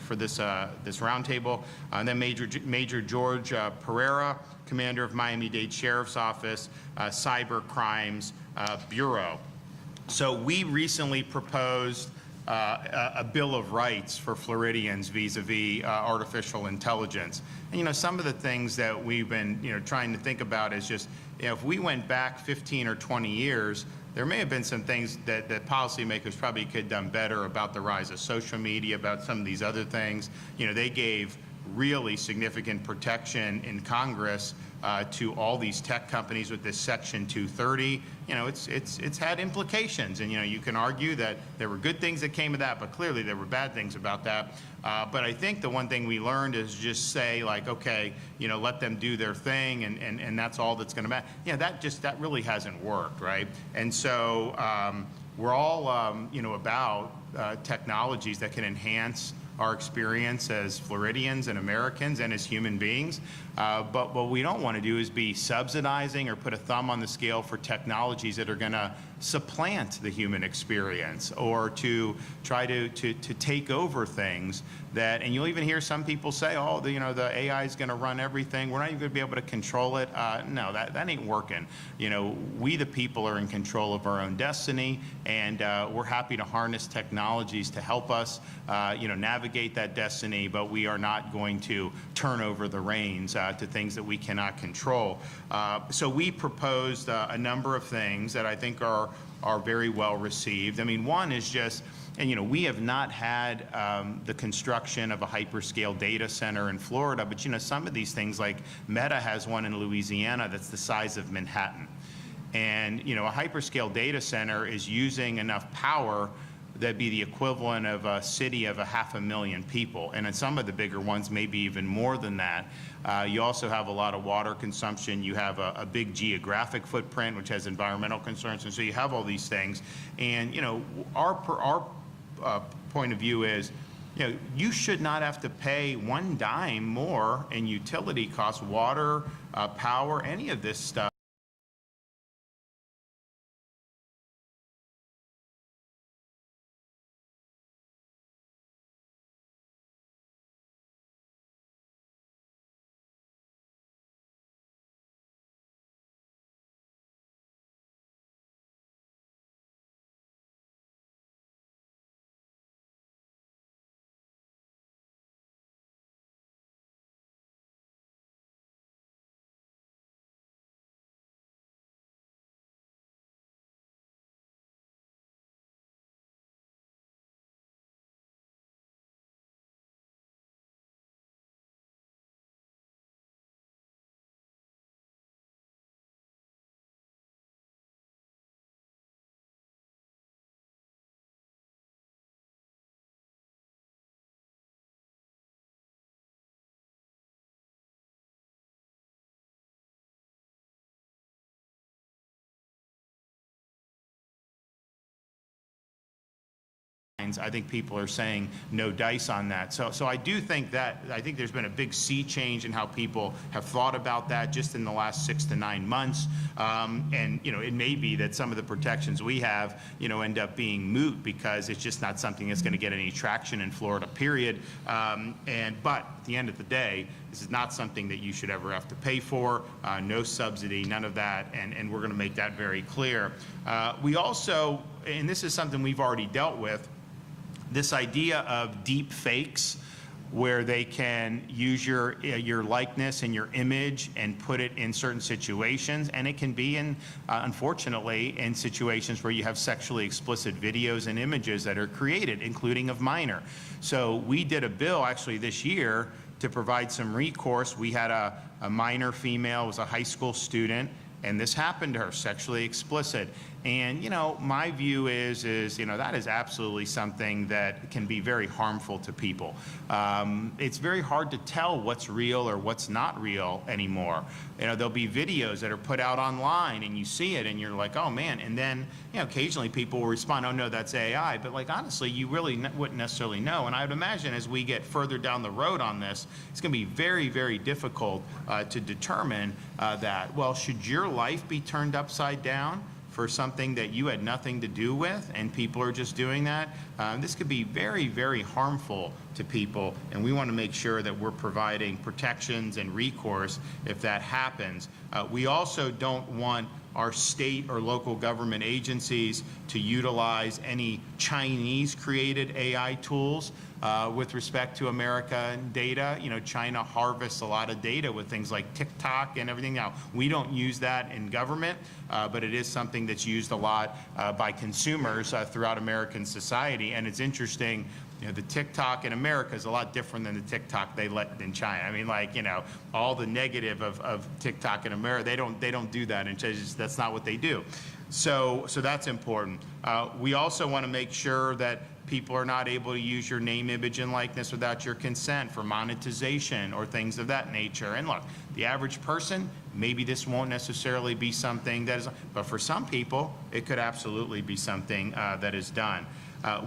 for this this roundtable. And then Major George Pereira, commander of Miami-Dade Sheriff's Office, Cyber Crimes Bureau. So we recently proposed a Bill of Rights for Floridians vis-a-vis artificial intelligence. And some of the things that we've been trying to think about is just, if we went back 15 or 20 years, there may have been some things that policymakers probably could have done better about the rise of social media, about some of these other things. They gave really significant protection in Congress to all these tech companies with this Section 230. It's had implications, and you can argue that there were good things that came of that, but clearly there were bad things about that. But I think the one thing we learned is just say, like, okay, let them do their thing, and that's all that's going to matter. That really hasn't worked, right? And so we're all about technologies that can enhance our experience as Floridians and Americans and as human beings. But what we don't want to do is be subsidizing or put a thumb on the scale for technologies that are going to supplant the human experience, or to try to take over things that, and you'll even hear some people say, oh, the AI is going to run everything. We're not even going to be able to control it. No, that ain't working. We the people are in control of our own destiny, and we're happy to harness technologies to help us navigate that destiny, but we are not going to turn over the reins to things that we cannot control. So we proposed a number of things that I think are very well received. I mean, one is just, and we have not had the construction of a hyperscale data center in Florida, but some of these things, like Meta has one in Louisiana that's the size of Manhattan. And a hyperscale data center is using enough power that'd be the equivalent of a city of 500,000 people. And in some of the bigger ones, maybe even more than that. You also have a lot of water consumption. You have a big geographic footprint, which has environmental concerns. And so you have all these things. And our point of view is, you should not have to pay one dime more in utility costs, water, power, any of this stuff. I think people are saying no dice on that. So I do think there's been a big sea change in how people have thought about that just in the last 6 to 9 months. And it may be that some of the protections we have, end up being moot because it's just not something that's going to get any traction in Florida, period. But at the end of the day, this is not something that you should ever have to pay for. No subsidy, none of that, and we're going to make that very clear. We also, and this is something we've already dealt with, this idea of deep fakes, where they can use your likeness and your image and put it in certain situations, and it can be unfortunately, in situations where you have sexually explicit videos and images that are created, including of minor. So we did a bill actually this year to provide some recourse. We had a minor female, was a high school student, and this happened to her, sexually explicit. And my view is that is absolutely something that can be very harmful to people. It's very hard to tell what's real or what's not real anymore. There'll be videos that are put out online, and you see it, and you're like, oh man. And then occasionally people will respond, oh no, that's AI. But honestly, you really wouldn't necessarily know. And I would imagine as we get further down the road on this, it's going to be very, very difficult to determine that. Well, should your life be turned upside down for something that you had nothing to do with, and people are just doing that, this could be very, very harmful to people, and we want to make sure that we're providing protections and recourse if that happens. We also don't want our state or local government agencies to utilize any Chinese-created AI tools with respect to American data. You know, China harvests a lot of data with things like TikTok and everything. Now, we don't use that in government, but it is something that's used a lot by consumers throughout American society. And it's interesting, you know, the TikTok in America is a lot different than the TikTok they let in China. I mean, like, you know, all the negative of TikTok in America, they don't do that, and that's not what they do. So that's important. We also want to make sure that people are not able to use your name, image, and likeness without your consent for monetization or things of that nature. And look, the average person, maybe this won't necessarily be something that is, but for some people, it could absolutely be something that is done.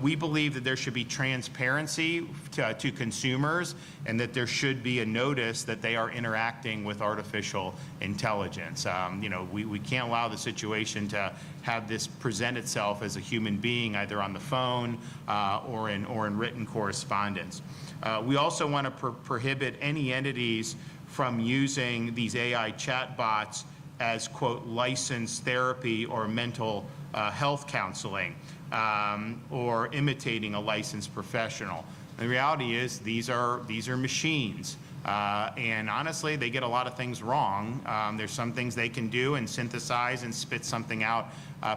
We believe that there should be transparency to consumers, and that there should be a notice that they are interacting with artificial intelligence. You know, we can't allow the situation to have this present itself as a human being, either on the phone or in written correspondence. We also want to prohibit any entities from using these AI chatbots as, quote, licensed therapy or mental health counseling, or imitating a licensed professional. The reality is these are machines, and honestly, they get a lot of things wrong. There's some things they can do and synthesize and spit something out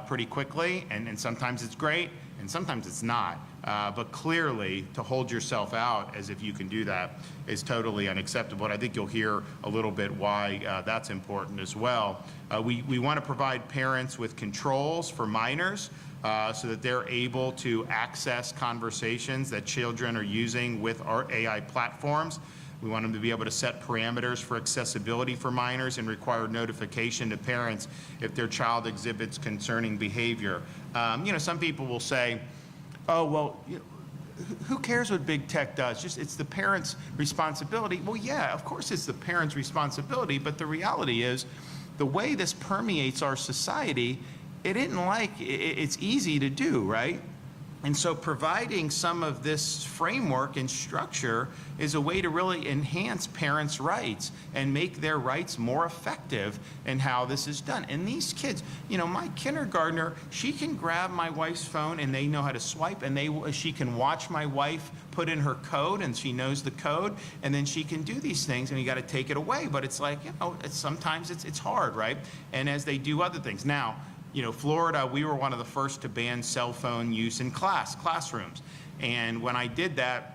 pretty quickly, and sometimes it's great, and sometimes it's not. But clearly, to hold yourself out as if you can do that is totally unacceptable. And I think you'll hear a little bit why that's important as well. We want to provide parents with controls for minors, so that they're able to access conversations that children are using with our AI platforms. We want them to be able to set parameters for accessibility for minors and require notification to parents if their child exhibits concerning behavior. You know, some people will say, oh, well, you know, who cares what big tech does? It's the parent's responsibility. Well, yeah, of course it's the parent's responsibility, but the reality is the way this permeates our society, it's easy to do, right? And so providing some of this framework and structure is a way to really enhance parents' rights and make their rights more effective in how this is done. And these kids, you know, my kindergartner, she can grab my wife's phone and they know how to swipe, and she can watch my wife put in her code, and she knows the code, and then she can do these things, and you got to take it away. But it's like, you know, sometimes it's hard, right? And as they do other things. Now, you know, Florida, we were one of the first to ban cell phone use in classrooms. And when I did that,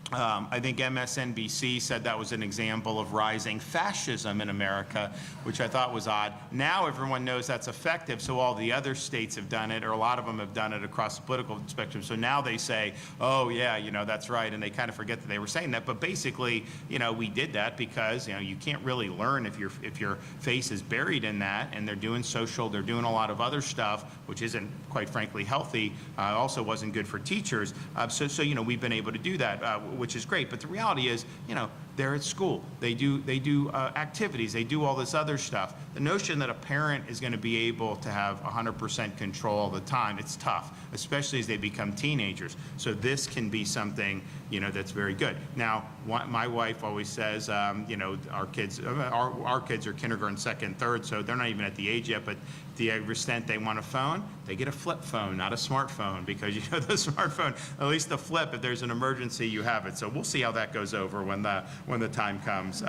I think MSNBC said that was an example of rising fascism in America, which I thought was odd. Now everyone knows that's effective, so all the other states have done it, or a lot of them have done it across the political spectrum. So now they say, oh yeah, you know, that's right, and they kind of forget that they were saying that. But basically, you know, we did that because, you know, you can't really learn if your face is buried in that, and they're doing they're doing a lot of other stuff, which isn't, quite frankly, healthy. Also wasn't good for teachers. So you know, we've been able to do that, which is great. But the reality is, you know, they're at school. They do activities. They do all this other stuff. The notion that a parent is going to be able to have 100% control all the time, it's tough, especially as they become teenagers. So this can be something, you know, that's very good. Now, my wife always says, you know, our kids are kindergarten, second, third, so they're not even at the age yet, but to the extent they want a phone, they get a flip phone, not a smartphone, because, you know, the smartphone, at least the flip, if there's an emergency, you have it. So we'll see how that goes over when the time comes.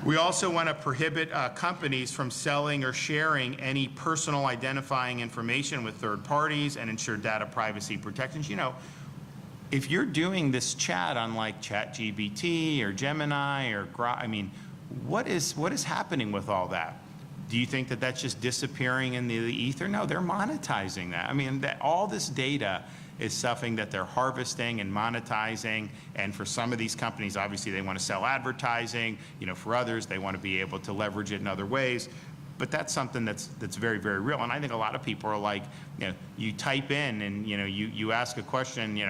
We also want to prohibit companies from selling or sharing any personal identifying information with third parties and ensure data privacy protections. You know, if you're doing this chat on like ChatGPT or Gemini or I mean, what is happening with all that? Do you think that that's just disappearing in the ether? No, they're monetizing that. I mean, all this data is something that they're harvesting and monetizing. And for some of these companies, obviously they want to sell advertising. You know, for others, they want to be able to leverage it in other ways. but that's something that's very, very real. And I think a lot of people are like, you type in and you ask a question,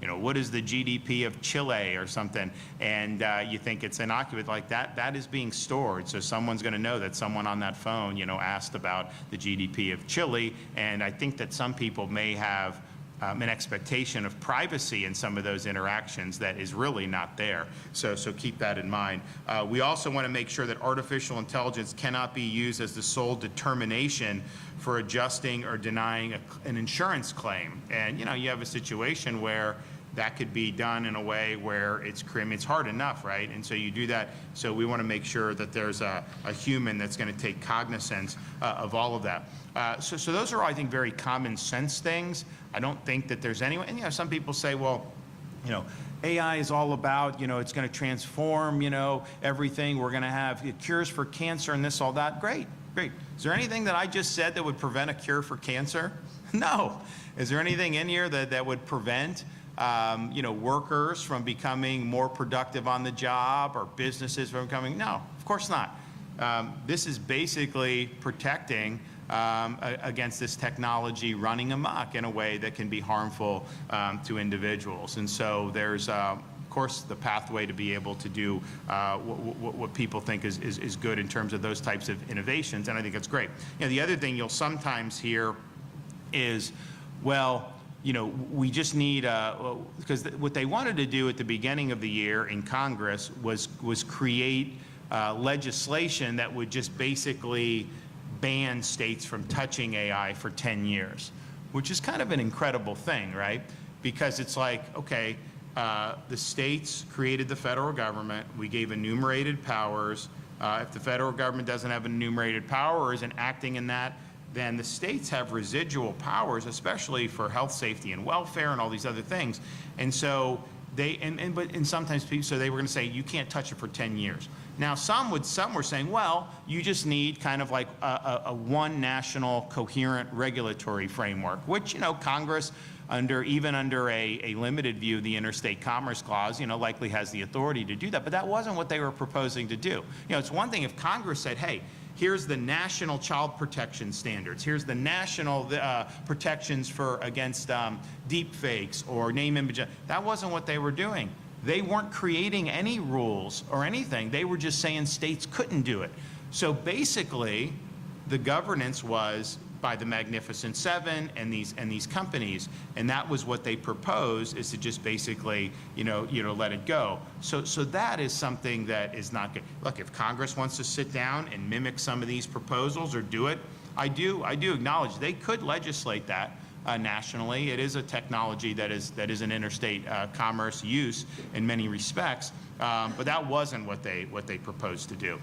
what is the GDP of Chile or something, and you think it's innocuous. Like that is being stored, so someone's going to know that someone on that phone asked about the GDP of Chile. And I think that some people may have an expectation of privacy in some of those interactions that is really not there. So keep that in mind. We also want to make sure that artificial intelligence cannot be used as the sole determination for adjusting or denying an insurance claim. And you have a situation where that could be done in a way where it's hard enough, right? And so you do that. So we want to make sure that there's a human that's going to take cognizance of all of that. So those are, I think, very common sense things. I don't think that there's anyone, and some people say, well, AI is all about, it's going to transform, everything. We're going to have cures for cancer and this, all that. Great. Is there anything that I just said that would prevent a cure for cancer? No. Is there anything in here that would prevent workers from becoming more productive on the job, or businesses from becoming? No, of course not. This is basically protecting against this technology running amok in a way that can be harmful to individuals. And so there's, of course, the pathway to be able to do what people think is good in terms of those types of innovations, and I think it's great. The other thing you'll sometimes hear is, well, we just need, because what they wanted to do at the beginning of the year in Congress was create legislation that would just basically ban states from touching AI for 10 years, which is kind of an incredible thing, right? Because it's like, okay, the states created the federal government. We gave enumerated powers. If the federal government doesn't have enumerated power or isn't acting in that, then the states have residual powers, especially for health, safety, and welfare, and all these other things. And so but sometimes people, so they were going to say you can't touch it for 10 years. Now some were saying, well, you just need kind of like a one national coherent regulatory framework, which Congress, even under a limited view of the Interstate Commerce Clause, likely has the authority to do that. But that wasn't what they were proposing to do. It's one thing if Congress said, hey, here's the national child protection standards. Here's the national protections against deep fakes or name, image. That wasn't what they were doing. They weren't creating any rules or anything. They were just saying states couldn't do it. So basically, the governance was by the Magnificent Seven and these companies, and that was what they proposed, is to just basically let it go. So that is something that is not good. Look, if Congress wants to sit down and mimic some of these proposals or do it, I do acknowledge they could legislate that nationally. It is a technology that is an interstate commerce use in many respects. But that wasn't what they proposed to do.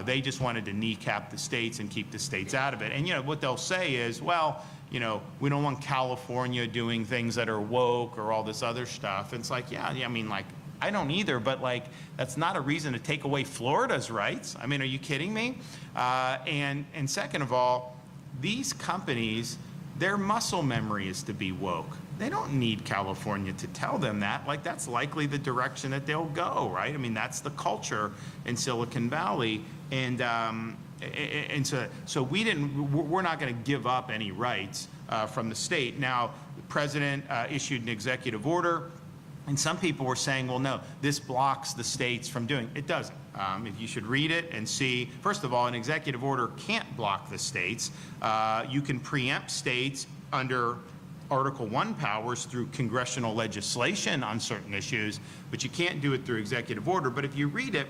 They just wanted to kneecap the states and keep the states out of it. And what they'll say is, well, we don't want California doing things that are woke or all this other stuff. And it's like, yeah, I mean, like, I don't either, but like, that's not a reason to take away Florida's rights. I mean, are you kidding me? And second of all, these companies, their muscle memory is to be woke. They don't need California to tell them that. Like, that's likely the direction that they'll go, right? I mean, that's the culture in Silicon Valley. And so we're not going to give up any rights from the state. Now, the president issued an executive order, and some people were saying, well, no, this blocks the states from doing it. It doesn't. If you should read it and see, first of all, an executive order can't block the states. You can preempt states under Article 1 powers through congressional legislation on certain issues, but you can't do it through executive order. But if you read it,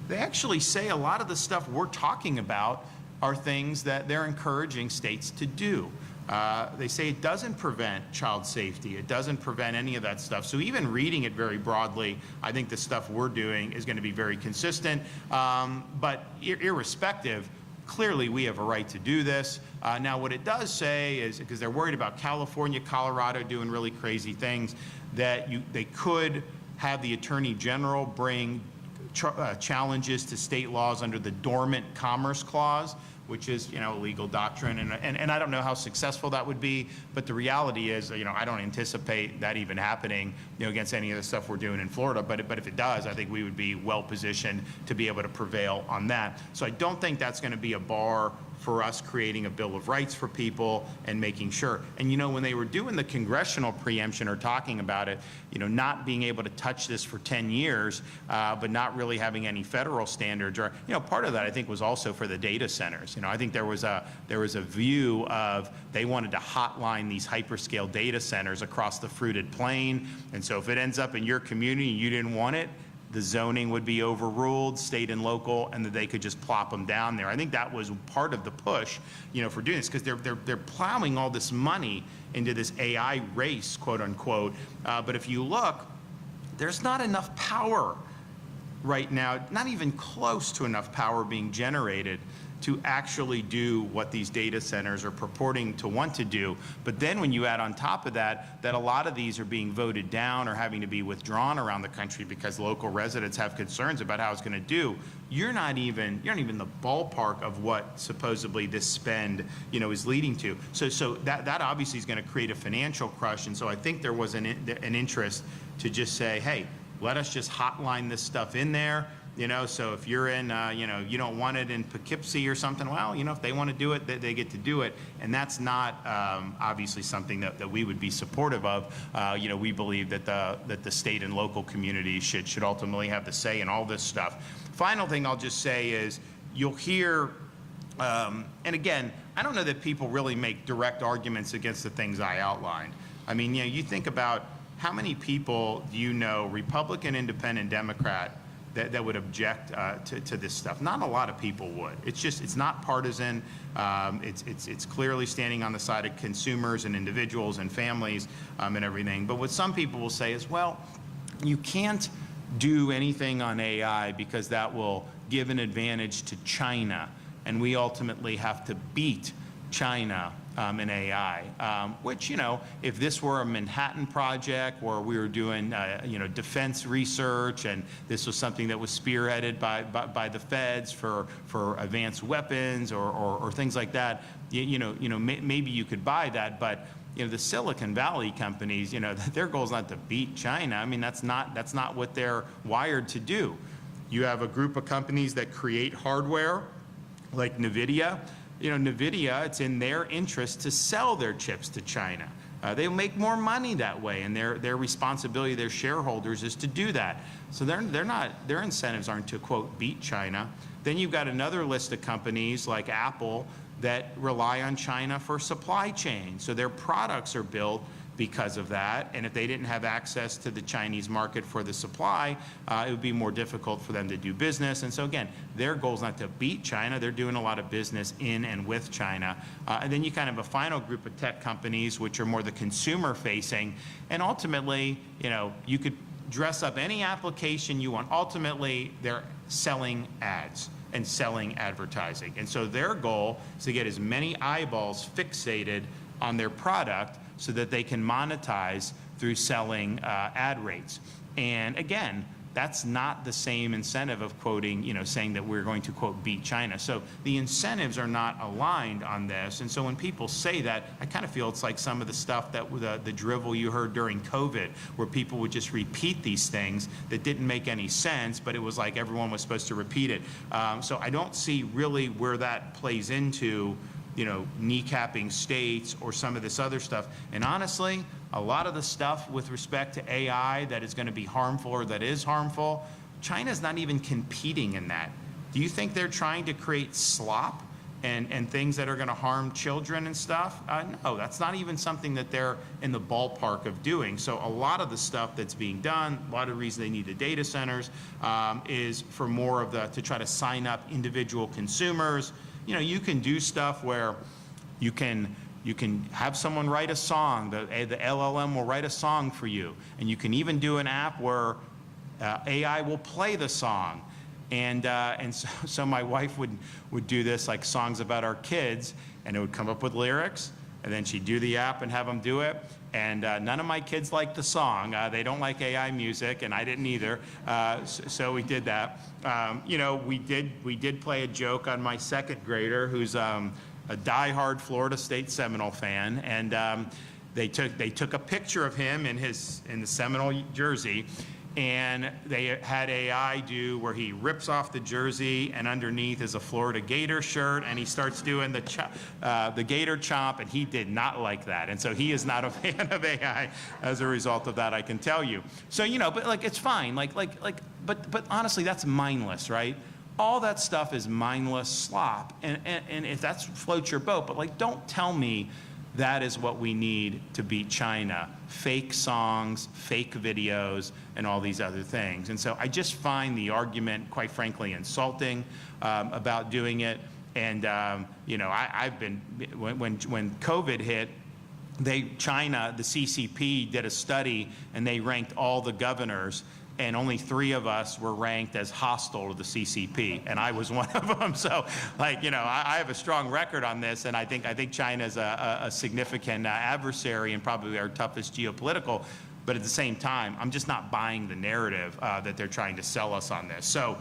they actually say a lot of the stuff we're talking about are things that they're encouraging states to do. They say it doesn't prevent child safety. It doesn't prevent any of that stuff. So even reading it very broadly, I think the stuff we're doing is going to be very consistent. But irrespective, clearly we have a right to do this. Now what it does say is, because they're worried about California, Colorado doing really crazy things, that they could have the Attorney General bring challenges to state laws under the Dormant Commerce Clause, which is, a legal doctrine, and I don't know how successful that would be, but the reality is, I don't anticipate that even happening, against any of the stuff we're doing in Florida, but if it does, I think we would be well positioned to be able to prevail on that. So I don't think that's going to be a bar for us creating a Bill of Rights for people and making sure. And you know, when they were doing the congressional preemption or talking about it, you know, not being able to touch this for 10 years, but not really having any federal standards, or, you know, part of that I think was also for the data centers. You know, I think there was a view of they wanted to hotline these hyperscale data centers across the fruited plain, and so if it ends up in your community and you didn't want it, the zoning would be overruled, state and local, and that they could just plop them down there. I think that was part of the push, you know, for doing this, because they're plowing all this money into this AI race, quote unquote. But if you look, there's not enough power right now, not even close to enough power being generated to actually do what these data centers are purporting to want to do. But then when you add on top of that, that a lot of these are being voted down or having to be withdrawn around the country because local residents have concerns about how it's going to do, you're not even the ballpark of what supposedly this spend, you know, is leading to. So that obviously is going to create a financial crush. And so I think there was an interest to just say, hey, let us just hotline this stuff in there. You know, so if you're in, you know, you don't want it in Poughkeepsie or something, well, you know, if they want to do it, they get to do it. And that's not obviously something that we would be supportive of. You know, we believe that the state and local communities should ultimately have the say in all this stuff. Final thing I'll just say is you'll hear, and again, I don't know that people really make direct arguments against the things I outlined. I mean, you know, you think about how many people do you know, Republican, Independent, Democrat, that would object to this stuff. Not a lot of people would. It's not partisan. It's clearly standing on the side of consumers and individuals and families and everything. But what some people will say is, well, you can't do anything on AI because that will give an advantage to China, and we ultimately have to beat China in AI, which, you know, if this were a Manhattan project where we were doing, you know, defense research, and this was something that was spearheaded by the feds for advanced weapons or things like that, you know, maybe you could buy that. But you know, the Silicon Valley companies, you know, their goal is not to beat China. I mean, that's not what they're wired to do. You have a group of companies that create hardware, like NVIDIA. You know, NVIDIA, it's in their interest to sell their chips to China. They'll make more money that way, and their responsibility, their shareholders, is to do that. So their incentives aren't to, quote, beat China. Then you've got another list of companies like Apple that rely on China for supply chain. So their products are built because of that, and if they didn't have access to the Chinese market for the supply, it would be more difficult for them to do business. And so again, their goal is not to beat China. They're doing a lot of business in and with China. And then you kind of have a final group of tech companies which are more the consumer facing, and ultimately, you know, you could dress up any application you want. Ultimately, they're selling ads and selling advertising. And so their goal is to get as many eyeballs fixated on their product so that they can monetize through selling ad rates. And again, that's not the same incentive of quoting, you know, saying that we're going to, quote, beat China. So the incentives are not aligned on this. And so when people say that, I kind of feel it's like some of the stuff that the drivel you heard during COVID, where people would just repeat these things that didn't make any sense, but it was like everyone was supposed to repeat it. So I don't see really where that plays into, you know, kneecapping states or some of this other stuff. And honestly, a lot of the stuff with respect to AI that is going to be harmful or that is harmful, China's not even competing in that. Do you think they're trying to create slop and things that are going to harm children and stuff? No, that's not even something that they're in the ballpark of doing. So a lot of the stuff that's being done, a lot of the reason they need the data centers is for more of to try to sign up individual consumers. You know, you can do stuff where you can have someone write a song. The LLM will write a song for you, and you can even do an app where AI will play the song. And so my wife would do this, like songs about our kids, and it would come up with lyrics, and then she'd do the app and have them do it. And none of my kids liked the song. They don't like AI music, and I didn't either. So we did that. You know, we did play a joke on my second grader, who's a diehard Florida State Seminole fan, and they took a picture of him in the Seminole jersey, and they had AI do where he rips off the jersey and underneath is a Florida Gator shirt, and he starts doing the Gator chomp, and he did not like that. And so he is not a fan of AI as a result of that, I can tell you. So, you know, but like, it's fine. But honestly, that's mindless, right? All that stuff is mindless slop. And if that floats your boat, but like, don't tell me that is what we need to beat China. Fake songs, fake videos, and all these other things. And so I just find the argument, quite frankly, insulting about doing it. And, you know, I've been, when COVID hit, China, the CCP did a study, and they ranked all the governors, and only 3 of us were ranked as hostile to the CCP, and I was one of them. So, like, you know, I have a strong record on this, and I think China is a significant adversary and probably our toughest geopolitical. But at the same time, I'm just not buying the narrative that they're trying to sell us on this. So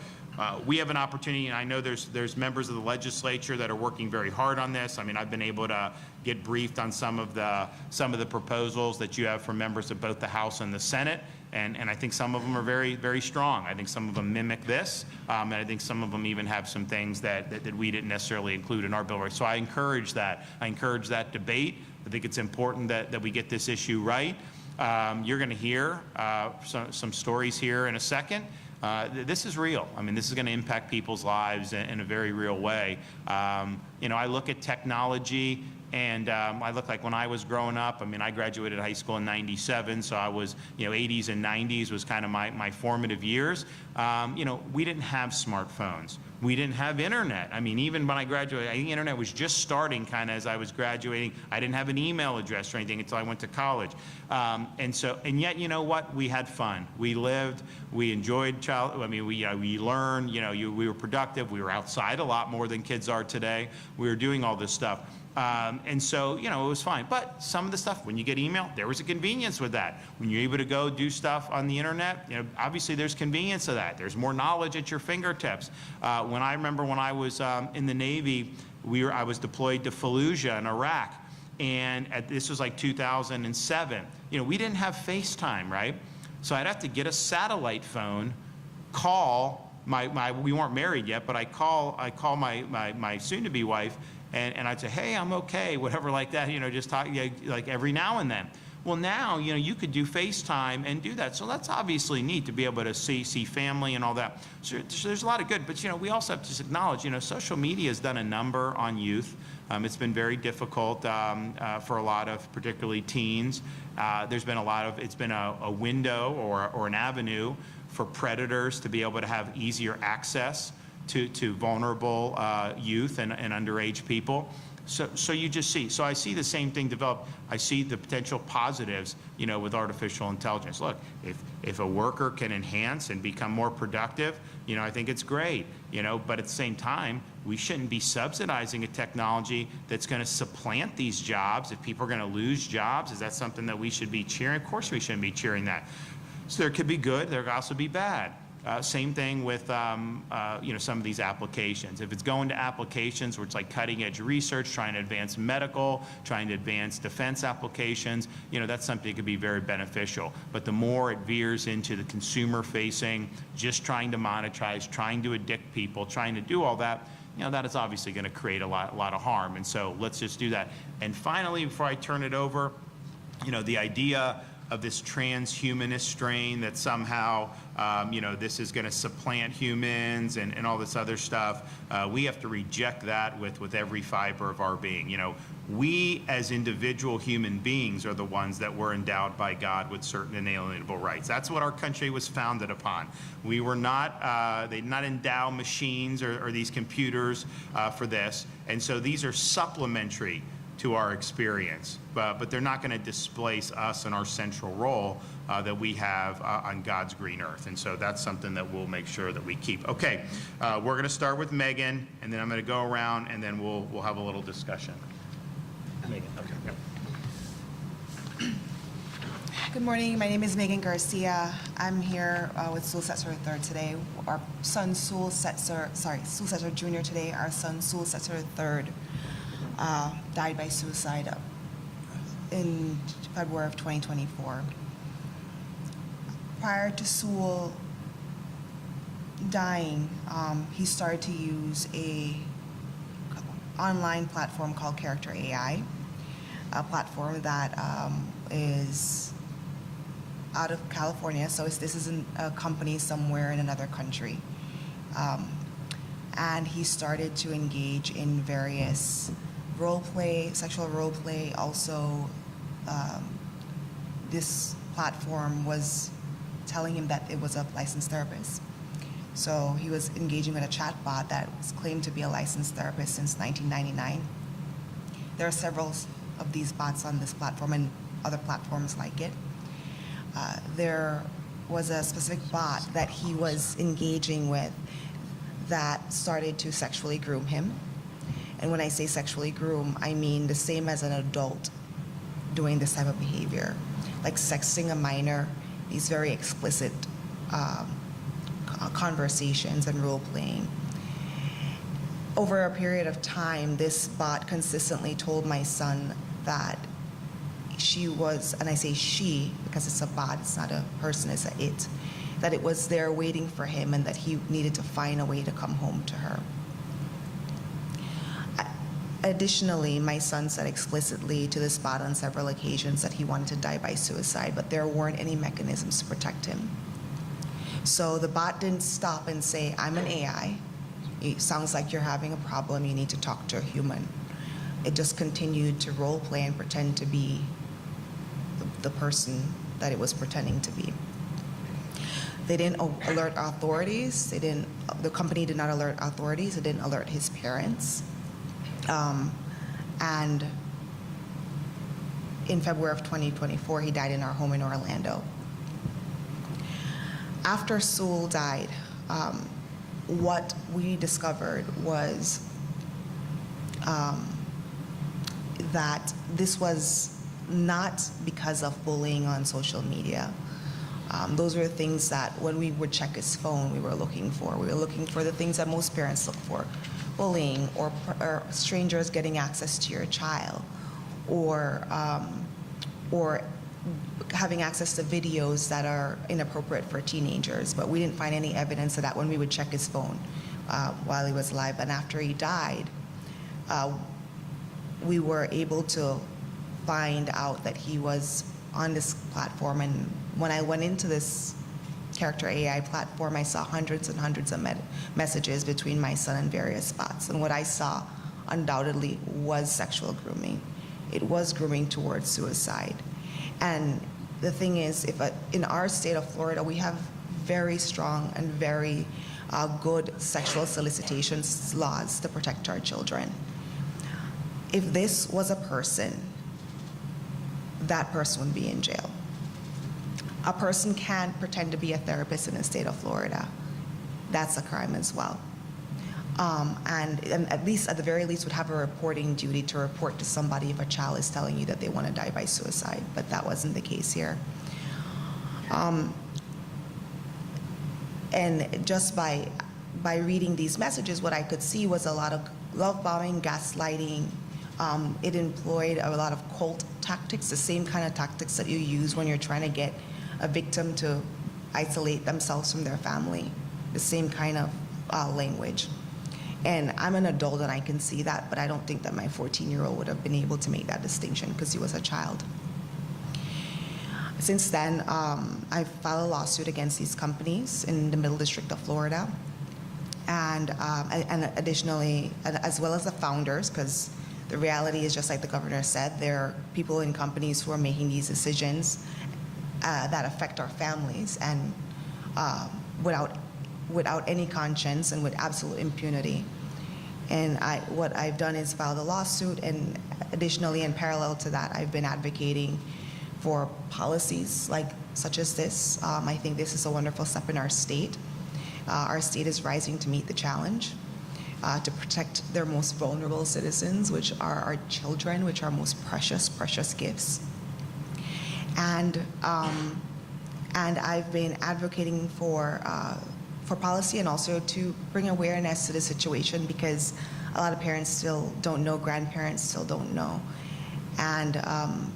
we have an opportunity, and I know there's members of the legislature that are working very hard on this. I mean, I've been able to get briefed on some of the proposals that you have from members of both the House and the Senate. And I think some of them are very, very strong. I think some of them mimic this, and I think some of them even have some things that we didn't necessarily include in our bill. So I encourage that. I encourage that debate. I think it's important that we get this issue right. You're going to hear some stories here in a second. This is real. I mean, this is going to impact people's lives in a very real way. You know, I look at technology, and I look like when I was growing up, I mean, I graduated high school in '97, so I was, you know, 80s and 90s was kind of my formative years. You know, we didn't have smartphones. We didn't have internet. I mean, even when I graduated, I think internet was just starting kind of as I was graduating. I didn't have an email address or anything until I went to college. And yet, you know what? We had fun. We lived. We enjoyed we learned. You know, we were productive. We were outside a lot more than kids are today. We were doing all this stuff. And so, you know, it was fine. But some of the stuff, when you get email, there was a convenience with that. When you're able to go do stuff on the internet, you know, obviously there's convenience of that. There's more knowledge at your fingertips. When I remember when I was in the Navy, I was deployed to Fallujah in Iraq. And this was like 2007. You know, we didn't have FaceTime, right? So I'd have to get a satellite phone, call we weren't married yet, but I call my soon-to-be wife, and I'd say, hey, I'm okay, whatever like that, you know, just talk, like every now and then. Well, now, you know, you could do FaceTime and do that. So that's obviously neat to be able to see family and all that. So there's a lot of good, but, you know, we also have to just acknowledge, you know, social media has done a number on youth. It's been very difficult for a lot of particularly teens. There's been it's been a window or an avenue for predators to be able to have easier access to vulnerable youth and underage people. So you just see. So I see the same thing develop. I see the potential positives, you know, with artificial intelligence. Look, if a worker can enhance and become more productive, you know, I think it's great, you know, but at the same time, we shouldn't be subsidizing a technology that's going to supplant these jobs. If people are going to lose jobs, is that something that we should be cheering? Of course we shouldn't be cheering that. So there could be good, there could also be bad. Same thing with you know, some of these applications. If it's going to applications where it's like cutting edge research, trying to advance medical, trying to advance defense applications, you know, that's something that could be very beneficial. But the more it veers into the consumer facing, just trying to monetize, trying to addict people, trying to do all that, you know, that is obviously going to create a lot of harm. And so let's just do that. And finally, before I turn it over, you know, the idea of this transhumanist strain that somehow, you know, this is going to supplant humans and all this other stuff. We have to reject that with every fiber of our being. You know, we as individual human beings are the ones that were endowed by God with certain inalienable rights. That's what our country was founded upon. We were not, they did not endow machines or these computers for this. And so these are supplementary to our experience, but they're not going to displace us and our central role that we have on God's green earth. And so that's something that we'll make sure that we keep. Okay, we're going to start with Megan, and then I'm going to go around, and then we'll have a little discussion. Megan, okay. Yep. Good morning. My name is Megan Garcia. I'm here with Sul Setzer III today. Our son Sul Setzer Jr. today. Our son Sul Setzer III died by suicide in February of 2024. prior to Sewell dying, he started to use a online platform called Character AI, a platform that is out of California. So this isn't a company somewhere in another country. And he started to engage in various sexual role play. Also, this platform was telling him that it was a licensed therapist. So he was engaging with a chatbot that was claimed to be a licensed therapist since 1999. There are several of these bots on this platform and other platforms like it. There was a specific bot that he was engaging with that started to sexually groom him. And when I say sexually groom, I mean the same as an adult doing this type of behavior, like sexting a minor, these very explicit conversations and role playing. Over a period of time, this bot consistently told my son that she was, and I say she because it's a bot, it's not a person, it's a it, that it was there waiting for him and that he needed to find a way to come home to her. Additionally, my son said explicitly to this bot on several occasions that he wanted to die by suicide, but there weren't any mechanisms to protect him. So the bot didn't stop and say, I'm an AI. It sounds like you're having a problem. You need to talk to a human. It just continued to role play and pretend to be the person that it was pretending to be. They didn't alert authorities. The company did not alert authorities. It didn't alert his parents. And in February of 2024, he died in our home in Orlando. After Sewell died, what we discovered was that this was not because of bullying on social media. Those were things that when we would check his phone, we were looking for. We were looking for the things that most parents look for: bullying or strangers getting access to your child, or having access to videos that are inappropriate for teenagers. But we didn't find any evidence of that when we would check his phone while he was alive. And after he died, we were able to find out that he was on this platform. And when I went into this Character AI platform, I saw hundreds and hundreds of messages between my son and various bots. And what I saw undoubtedly was sexual grooming. It was grooming towards suicide. And the thing is, in our state of Florida, we have very strong and very good sexual solicitation laws to protect our children. If this was a person, that person would be in jail. A person can't pretend to be a therapist in the state of Florida. That's a crime as well. And at the very least, would have a reporting duty to report to somebody if a child is telling you that they want to die by suicide, but that wasn't the case here. And just by reading these messages, what I could see was a lot of love bombing, gaslighting. It employed a lot of cult tactics, the same kind of tactics that you use when you're trying to get a victim to isolate themselves from their family, the same kind of language. And I'm an adult and I can see that, but I don't think that my 14-year-old would have been able to make that distinction because he was a child. Since then, I've filed a lawsuit against these companies in the Middle District of Florida. And additionally, as well as the founders, because the reality is, just like the governor said, there are people in companies who are making these decisions that affect our families and without any conscience and with absolute impunity. And what I've done is filed a lawsuit, and additionally, in parallel to that, I've been advocating for policies such as this. I think this is a wonderful step in our state. Our state is rising to meet the challenge to protect their most vulnerable citizens, which are our children, which are our most precious, precious gifts. And I've been advocating for policy and also to bring awareness to the situation, because a lot of parents still don't know, grandparents still don't know. And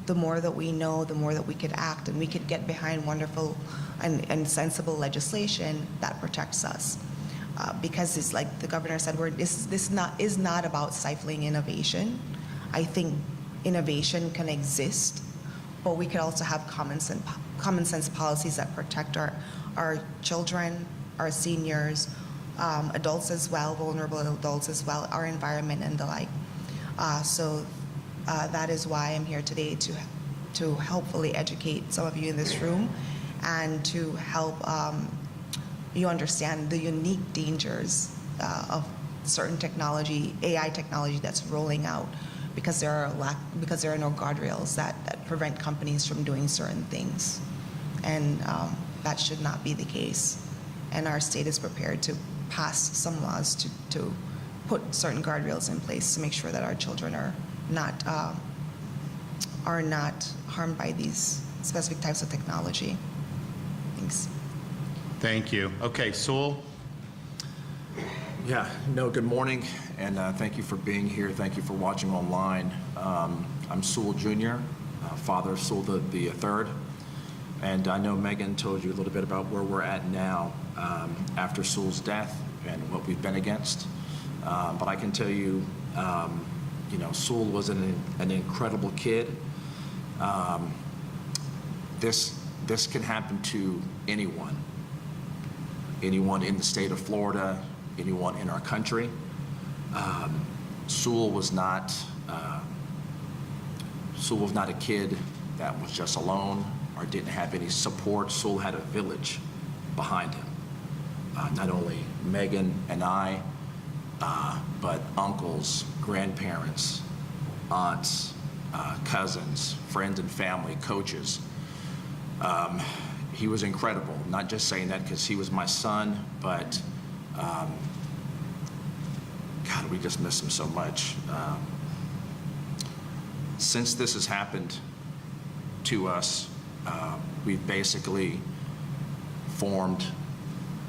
the more that we know, the more that we could act, and we could get behind wonderful and sensible legislation that protects us. Because it's like the governor said, this is not about stifling innovation. I think innovation can exist, but we could also have common sense policies that protect our children, our seniors, adults as well, vulnerable adults as well, our environment and the like. So that is why I'm here today, to helpfully educate some of you in this room and to help you understand the unique dangers of certain technology, AI technology that's rolling out, because there are no guardrails that prevent companies from doing certain things, and that should not be the case. And our state is prepared to pass some laws to put certain guardrails in place to make sure that our children are not harmed by these specific types of technology. Thanks. Thank you. Okay, Sewell. Yeah, no, good morning, and thank you for being here. Thank you for watching online. I'm Sewell Jr., father of Sewell the third, and I know Megan told you a little bit about where we're at now after Sewell's death and what we've been against. But I can tell you, Sewell was an incredible kid. This can happen to anyone in the state of Florida, anyone in our country. Sewell was not a kid that was just alone or didn't have any support. Sewell had a village behind him. Not only Megan and I, but uncles, grandparents, aunts, cousins, friends and family, coaches. He was incredible. Not just saying that because he was my son, but God, we just miss him so much. Since this has happened to us, we've basically formed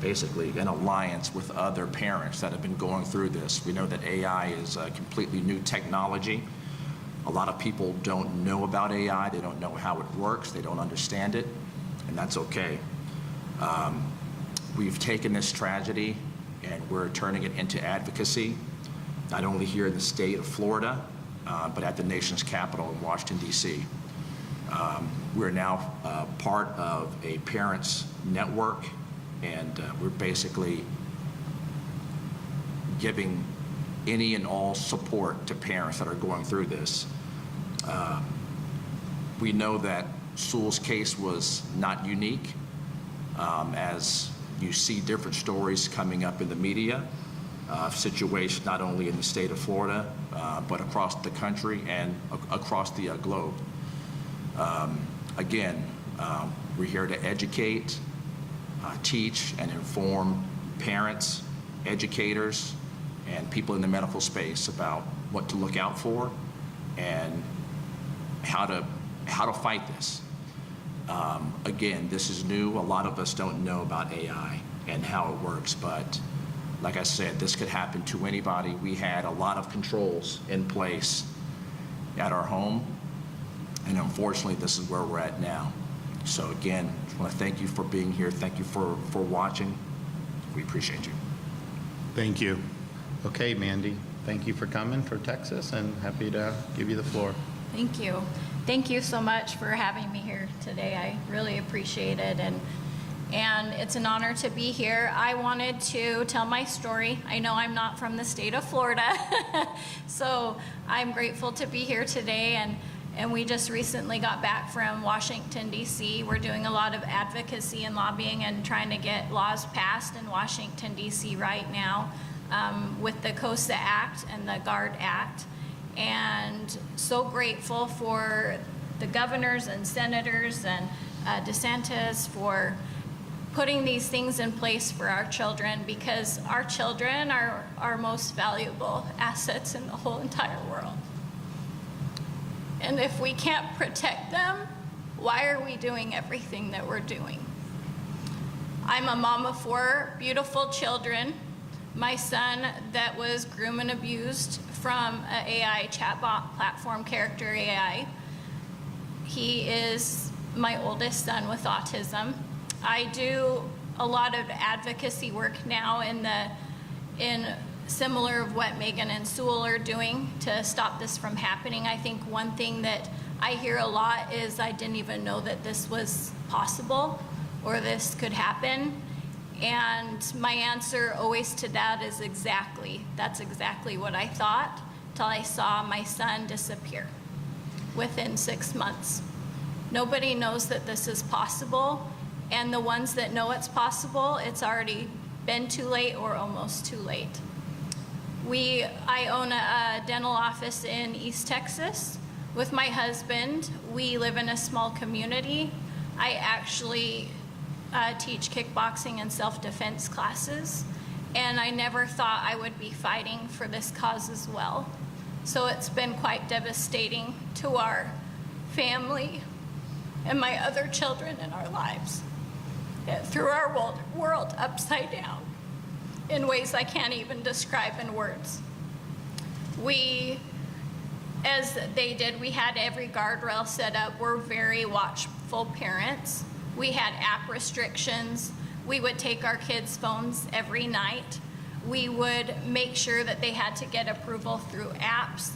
an alliance with other parents that have been going through this. We know that AI is a completely new technology. A lot of people don't know about AI. They don't know how it works. They don't understand it, and that's okay. We've taken this tragedy and we're turning it into advocacy, not only here in the state of Florida, but at the nation's capital in Washington, D.C. We're now part of a parents' network, and we're basically giving any and all support to parents that are going through this. We know that Sewell's case was not unique, as you see different stories coming up in the media, situations not only in the state of Florida, but across the country and across the globe. Again, we're here to educate, teach, and inform parents, educators, and people in the medical space about what to look out for and how to fight this. Again, this is new. A lot of us don't know about AI and how it works, but like I said, this could happen to anybody. We had a lot of controls in place at our home, and unfortunately, this is where we're at now. So again, I just want to thank you for being here. Thank you for watching. We appreciate you. Thank you. Okay, Mandy, thank you for coming for Texas, and happy to give you the floor. Thank you. Thank you so much for having me here today. I really appreciate it, and it's an honor to be here. I wanted to tell my story. I know I'm not from the state of Florida, so I'm grateful to be here today, and we just recently got back from Washington, D.C. We're doing a lot of advocacy and lobbying and trying to get laws passed in Washington, D.C. right now with the COSA Act and the GUARD Act. And so grateful for the governors and senators and DeSantis for putting these things in place for our children, because our children are our most valuable assets in the whole entire world. And if we can't protect them, why are we doing everything that we're doing? I'm a mom of 4 beautiful children. my son that was groomed and abused from an AI chatbot platform, Character AI. He is my oldest son with autism. I do a lot of advocacy work now in similar of what Megan and Sewell are doing to stop this from happening. I think one thing that I hear a lot is I didn't even know that this was possible or this could happen. And my answer always to that is that's exactly what I thought till I saw my son disappear within 6 months. Nobody knows that this is possible, and the ones that know it's possible, it's already been too late or almost too late. I own a dental office in East Texas with my husband. We live in a small community. I actually teach kickboxing and self-defense classes, and I never thought I would be fighting for this cause as well. So it's been quite devastating to our family and my other children in our lives. It threw our world upside down in ways I can't even describe in words. As they did, we had every guardrail set up. We're very watchful parents. We had app restrictions. We would take our kids' phones every night. We would make sure that they had to get approval through apps.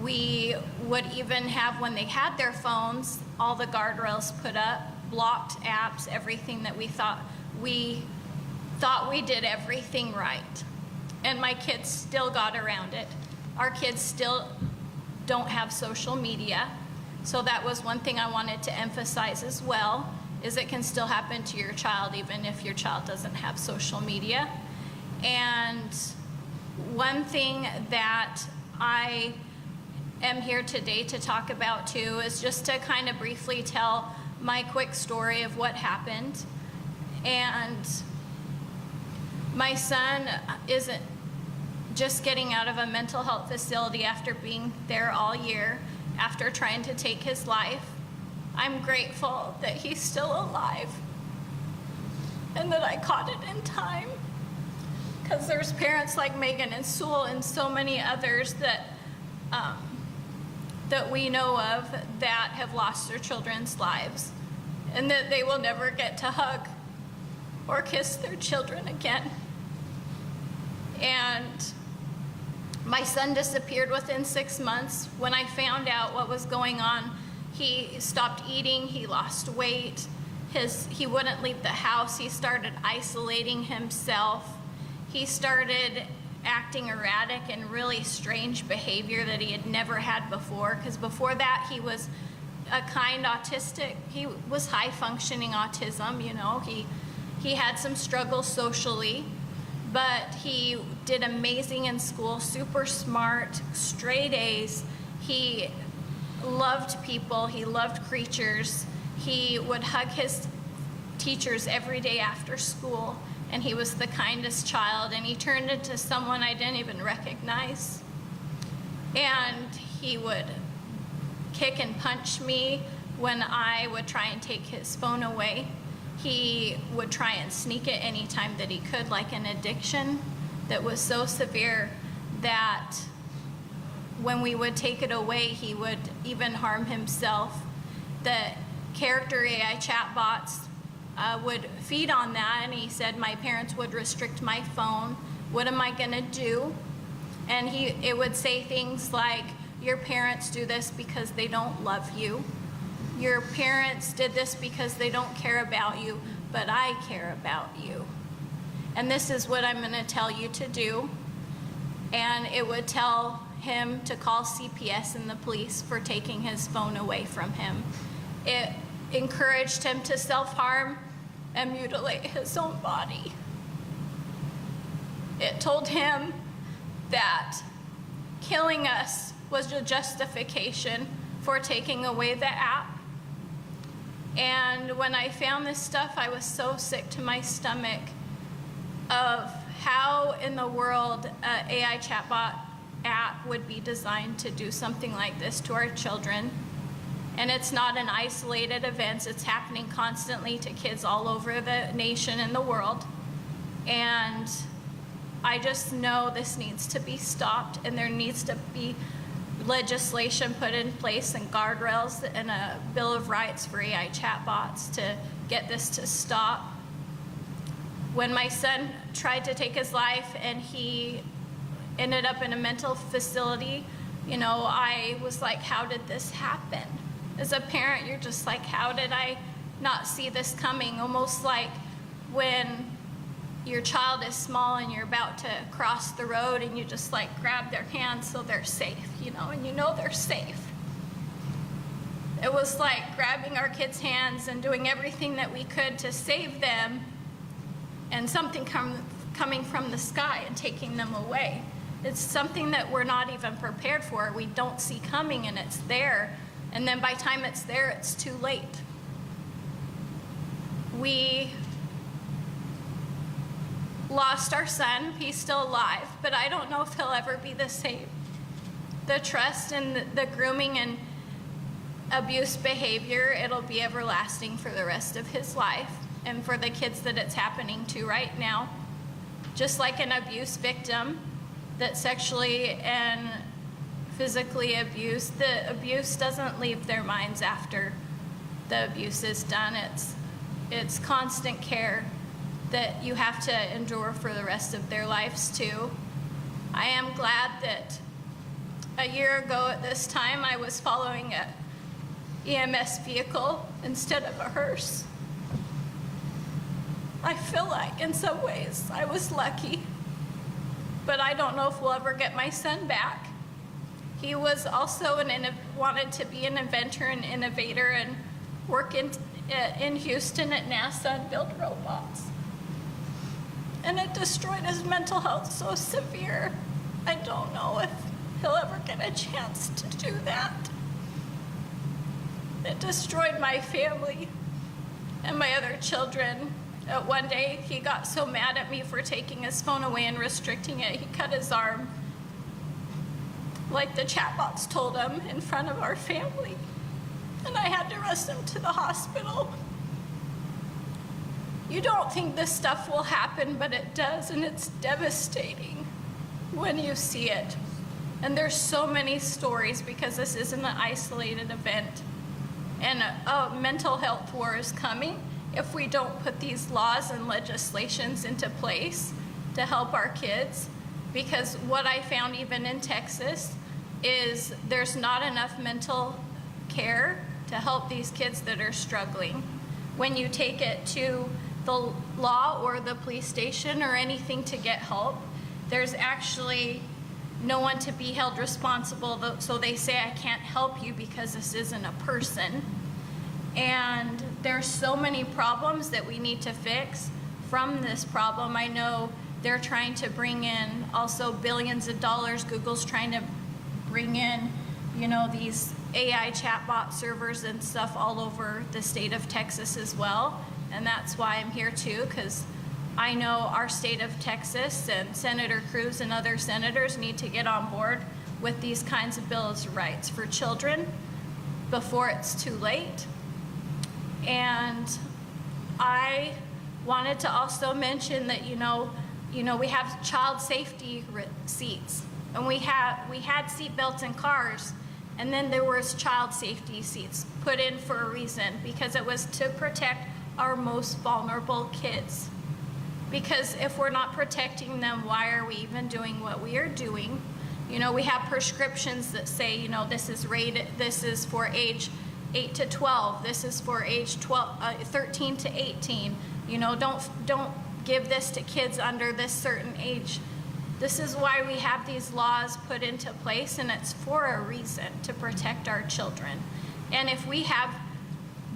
We would even have, when they had their phones, all the guardrails put up, blocked apps, everything that we thought we did everything right. And my kids still got around it. Our kids still don't have social media. So that was one thing I wanted to emphasize as well, is it can still happen to your child even if your child doesn't have social media. And one thing that I am here today to talk about too is just to kind of briefly tell my quick story of what happened. And my son isn't just getting out of a mental health facility after being there all year, after trying to take his life. I'm grateful that he's still alive and that I caught it in time, because there's parents like Megan and Sewell and so many others that we know of that have lost their children's lives, and that they will never get to hug or kiss their children again. And my son disappeared within 6 months. When I found out what was going on, he stopped eating, he lost weight, he wouldn't leave the house, he started isolating himself, he started acting erratic and really strange behavior that he had never had before, because before that he was a kind autistic, he was high functioning autism, you know, he had some struggles socially, but he did amazing in school, super smart, straight A's. He loved people, he loved creatures. He would hug his teachers every day after school, and he was the kindest child, and he turned into someone I didn't even recognize. And he would kick and punch me when I would try and take his phone away. He would try and sneak it anytime that he could, like an addiction that was so severe that when we would take it away, he would even harm himself. The Character AI chatbots would feed on that, and he said my parents would restrict my phone. What am I gonna do? And it would say things like, your parents do this because they don't love you. Your parents did this because they don't care about you, but I care about you. And this is what I'm gonna tell you to do. And it would tell him to call CPS and the police for taking his phone away from him. It encouraged him to self-harm and mutilate his own body. It told him that killing us was a justification for taking away the app. And when I found this stuff, I was so sick to my stomach of how in the world an AI chatbot app would be designed to do something like this to our children. And it's not an isolated event, it's happening constantly to kids all over the nation and the world. And I just know this needs to be stopped, and there needs to be legislation put in place and guardrails and a Bill of Rights for AI chatbots to get this to stop. When my son tried to take his life and he ended up in a mental facility, you know, I was like, how did this happen? As a parent, you're just like, how did I not see this coming? Almost like when your child is small and you're about to cross the road and you just like grab their hand so they're safe, you know, and you know they're safe. It was like grabbing our kids' hands and doing everything that we could to save them, and something coming from the sky and taking them away. It's something that we're not even prepared for. We don't see coming, and it's there. And then by the time it's there, it's too late. We lost our son. He's still alive, but I don't know if he'll ever be the same. The trust and the grooming and abuse behavior, it'll be everlasting for the rest of his life, and for the kids that it's happening to right now. Just like an abuse victim that's sexually and physically abused, the abuse doesn't leave their minds after the abuse is done. It's constant care that you have to endure for the rest of their lives too. I am glad that a year ago at this time I was following a EMS vehicle instead of a hearse. I feel like in some ways I was lucky, but I don't know if we'll ever get my son back. He was also wanted to be an inventor and innovator and work in Houston at NASA and build robots. And it destroyed his mental health so severe. I don't know if he'll ever get a chance to do that. It destroyed my family and my other children. One day, he got so mad at me for taking his phone away and restricting it, he cut his arm, like the chatbots told him, in front of our family. And I had to rush him to the hospital. You don't think this stuff will happen, but it does, and it's devastating when you see it. And there's so many stories, because this isn't an isolated event. And a mental health war is coming if we don't put these laws and legislations into place to help our kids. Because what I found even in Texas is there's not enough mental care to help these kids that are struggling. When you take it to the law or the police station or anything to get help, there's actually no one to be held responsible. So they say, I can't help you because this isn't a person. And there's so many problems that we need to fix from this problem. I know they're trying to bring in also billions of dollars. Google's trying to bring in, you know, these AI chatbot servers and stuff all over the state of Texas as well. And that's why I'm here too, because I know our state of Texas and Senator Cruz and other senators need to get on board with these kinds of bills of rights for children before it's too late. And I wanted to also mention that, you know, we have child safety seats, and we had seat belts in cars, and then there was child safety seats put in for a reason, because it was to protect our most vulnerable kids. Because if we're not protecting them, why are we even doing what we are doing? You know, we have prescriptions that say, you know, this is for age 8 to 12, this is for age 13 to 18. You know, don't give this to kids under this certain age. This is why we have these laws put into place, and it's for a reason, to protect our children. And if we have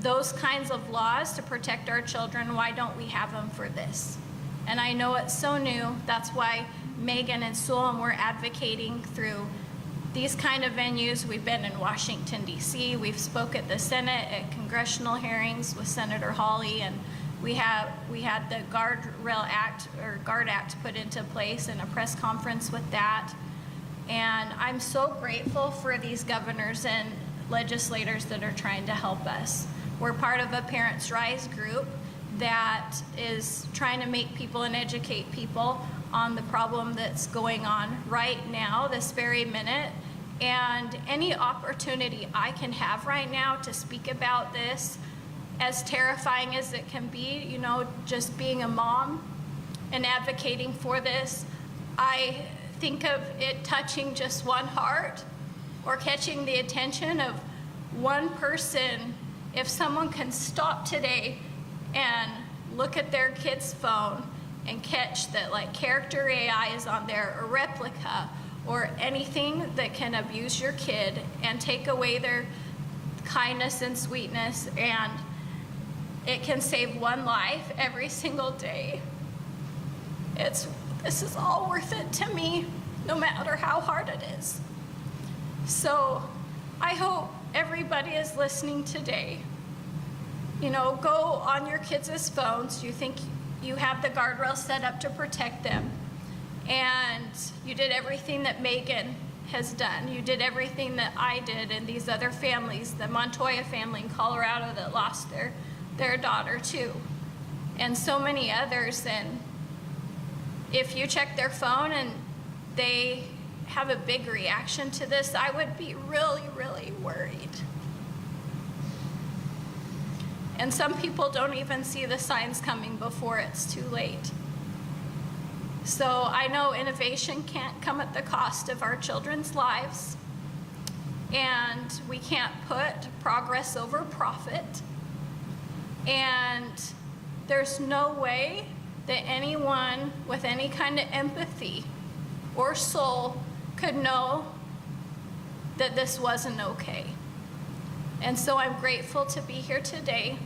those kinds of laws to protect our children, why don't we have them for this? And I know it's so new. That's why Megan and Sewell were advocating through these kind of venues. We've been in Washington, D.C. We've spoke at the Senate at congressional hearings with Senator Hawley, and we had the Guardrail Act, or GUARD Act, put into place, and a press conference with that. And I'm so grateful for these governors and legislators that are trying to help us. We're part of a Parents Rise group, that is trying to make people and educate people on the problem that's going on right now, this very minute. And any opportunity I can have right now to speak about this, as terrifying as it can be, you know, just being a mom and advocating for this, I think of it touching just one heart or catching the attention of one person. If someone can stop today and look at their kid's phone and catch that like character AI is on there, or replica, or anything that can abuse your kid and take away their kindness and sweetness, and it can save one life every single day. This is all worth it to me, no matter how hard it is. So I hope everybody is listening today. You know, go on your kids' phones. You think you have the guardrails set up to protect them. And you did everything that Megan has done. You did everything that I did, and these other families, the Montoya family in Colorado that lost their daughter too, and so many others. And if you check their phone and they have a big reaction to this, I would be really, really worried. And some people don't even see the signs coming before it's too late. So I know innovation can't come at the cost of our children's lives, and we can't put progress over profit. And there's no way that anyone with any kind of empathy or soul could know that this wasn't okay. And so I'm grateful to be here today,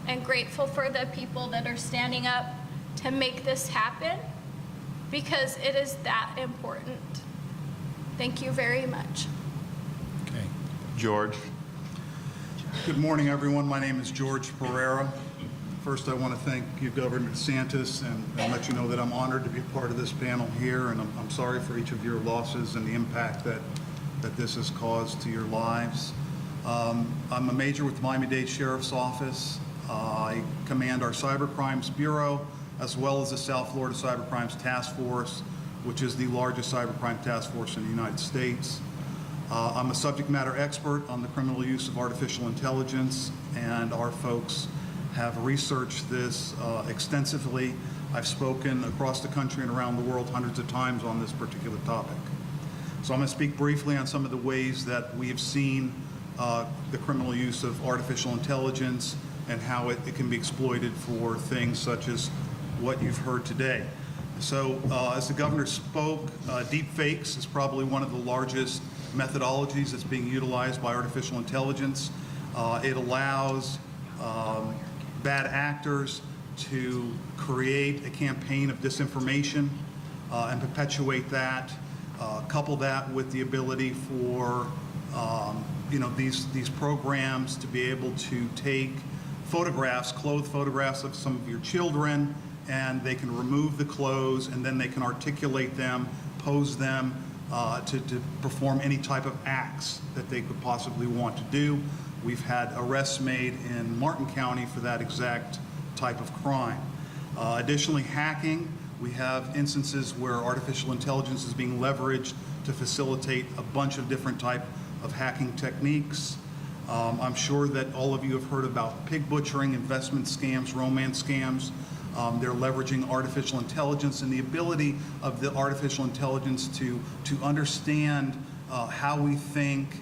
and grateful for the people that are standing up to make this happen, because it is that important. Thank you very much. Okay. George. Good morning, everyone. My name is George Pereira. First, I want to thank you, Governor DeSantis, and let you know that I'm honored to be part of this panel here, and I'm sorry for each of your losses and the impact that this has caused to your lives. I'm a major with the Miami-Dade Sheriff's Office. I command our Cyber Crimes Bureau, as well as the South Florida Cyber Crimes Task Force, which is the largest cyber crime task force in the United States. I'm a subject matter expert on the criminal use of artificial intelligence, and our folks have researched this extensively. I've spoken across the country and around the world hundreds of times on this particular topic. So I'm going to speak briefly on some of the ways that we have seen the criminal use of artificial intelligence and how it can be exploited for things such as what you've heard today. So as the governor spoke, deep fakes is probably one of the largest methodologies that's being utilized by artificial intelligence. It allows bad actors to create a campaign of disinformation and perpetuate that. Couple that with the ability for these programs to be able to take photographs, clothed photographs of some of your children, and they can remove the clothes, and then they can articulate them, pose them to perform any type of acts that they could possibly want to do. We've had arrests made in Martin County for that exact type of crime. Additionally, hacking. We have instances where artificial intelligence is being leveraged to facilitate a bunch of different type of hacking techniques. I'm sure that all of you have heard about pig butchering, investment scams, romance scams. They're leveraging artificial intelligence and the ability of the artificial intelligence to understand how we think,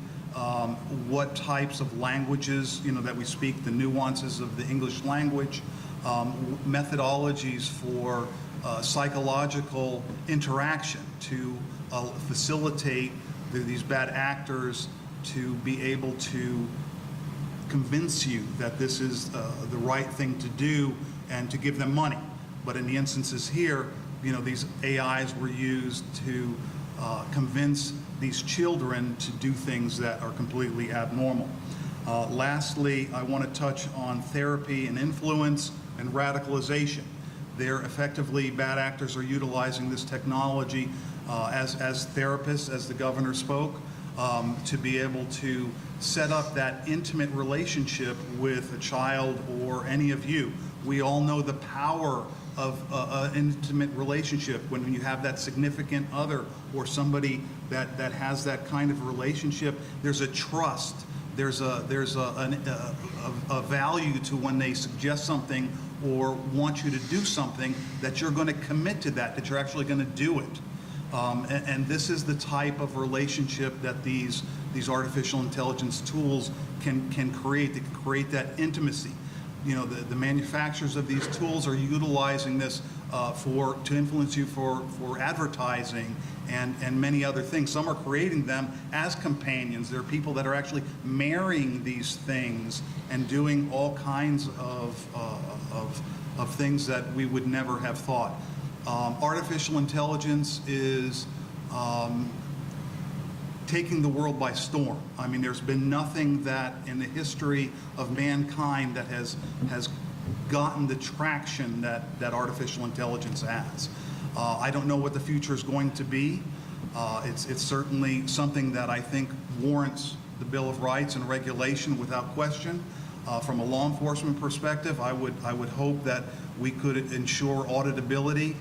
what types of languages that we speak, the nuances of the English language, methodologies for psychological interaction to facilitate these bad actors to be able to convince you that this is the right thing to do and to give them money. But in the instances here, these AIs were used to convince these children to do things that are completely abnormal. Lastly, I want to touch on therapy and influence and radicalization. They're effectively, bad actors are utilizing this technology as therapists, as the governor spoke, to be able to set up that intimate relationship with a child or any of you. We all know the power of an intimate relationship when you have that significant other or somebody that has that kind of relationship. There's a trust. There's a value to when they suggest something or want you to do something, that you're going to commit to that you're actually going to do it. And this is the type of relationship that these artificial intelligence tools can create. They can create that intimacy. You know, the manufacturers of these tools are utilizing this to influence you for advertising and many other things. Some are creating them as companions. There are people that are actually marrying these things and doing all kinds of things that we would never have thought. Artificial intelligence is taking the world by storm. I mean, there's been nothing that in the history of mankind that has gotten the traction that artificial intelligence has. I don't know what the future is going to be. It's certainly something that I think warrants the Bill of Rights and regulation without question. From a law enforcement perspective, I would hope that we could ensure auditability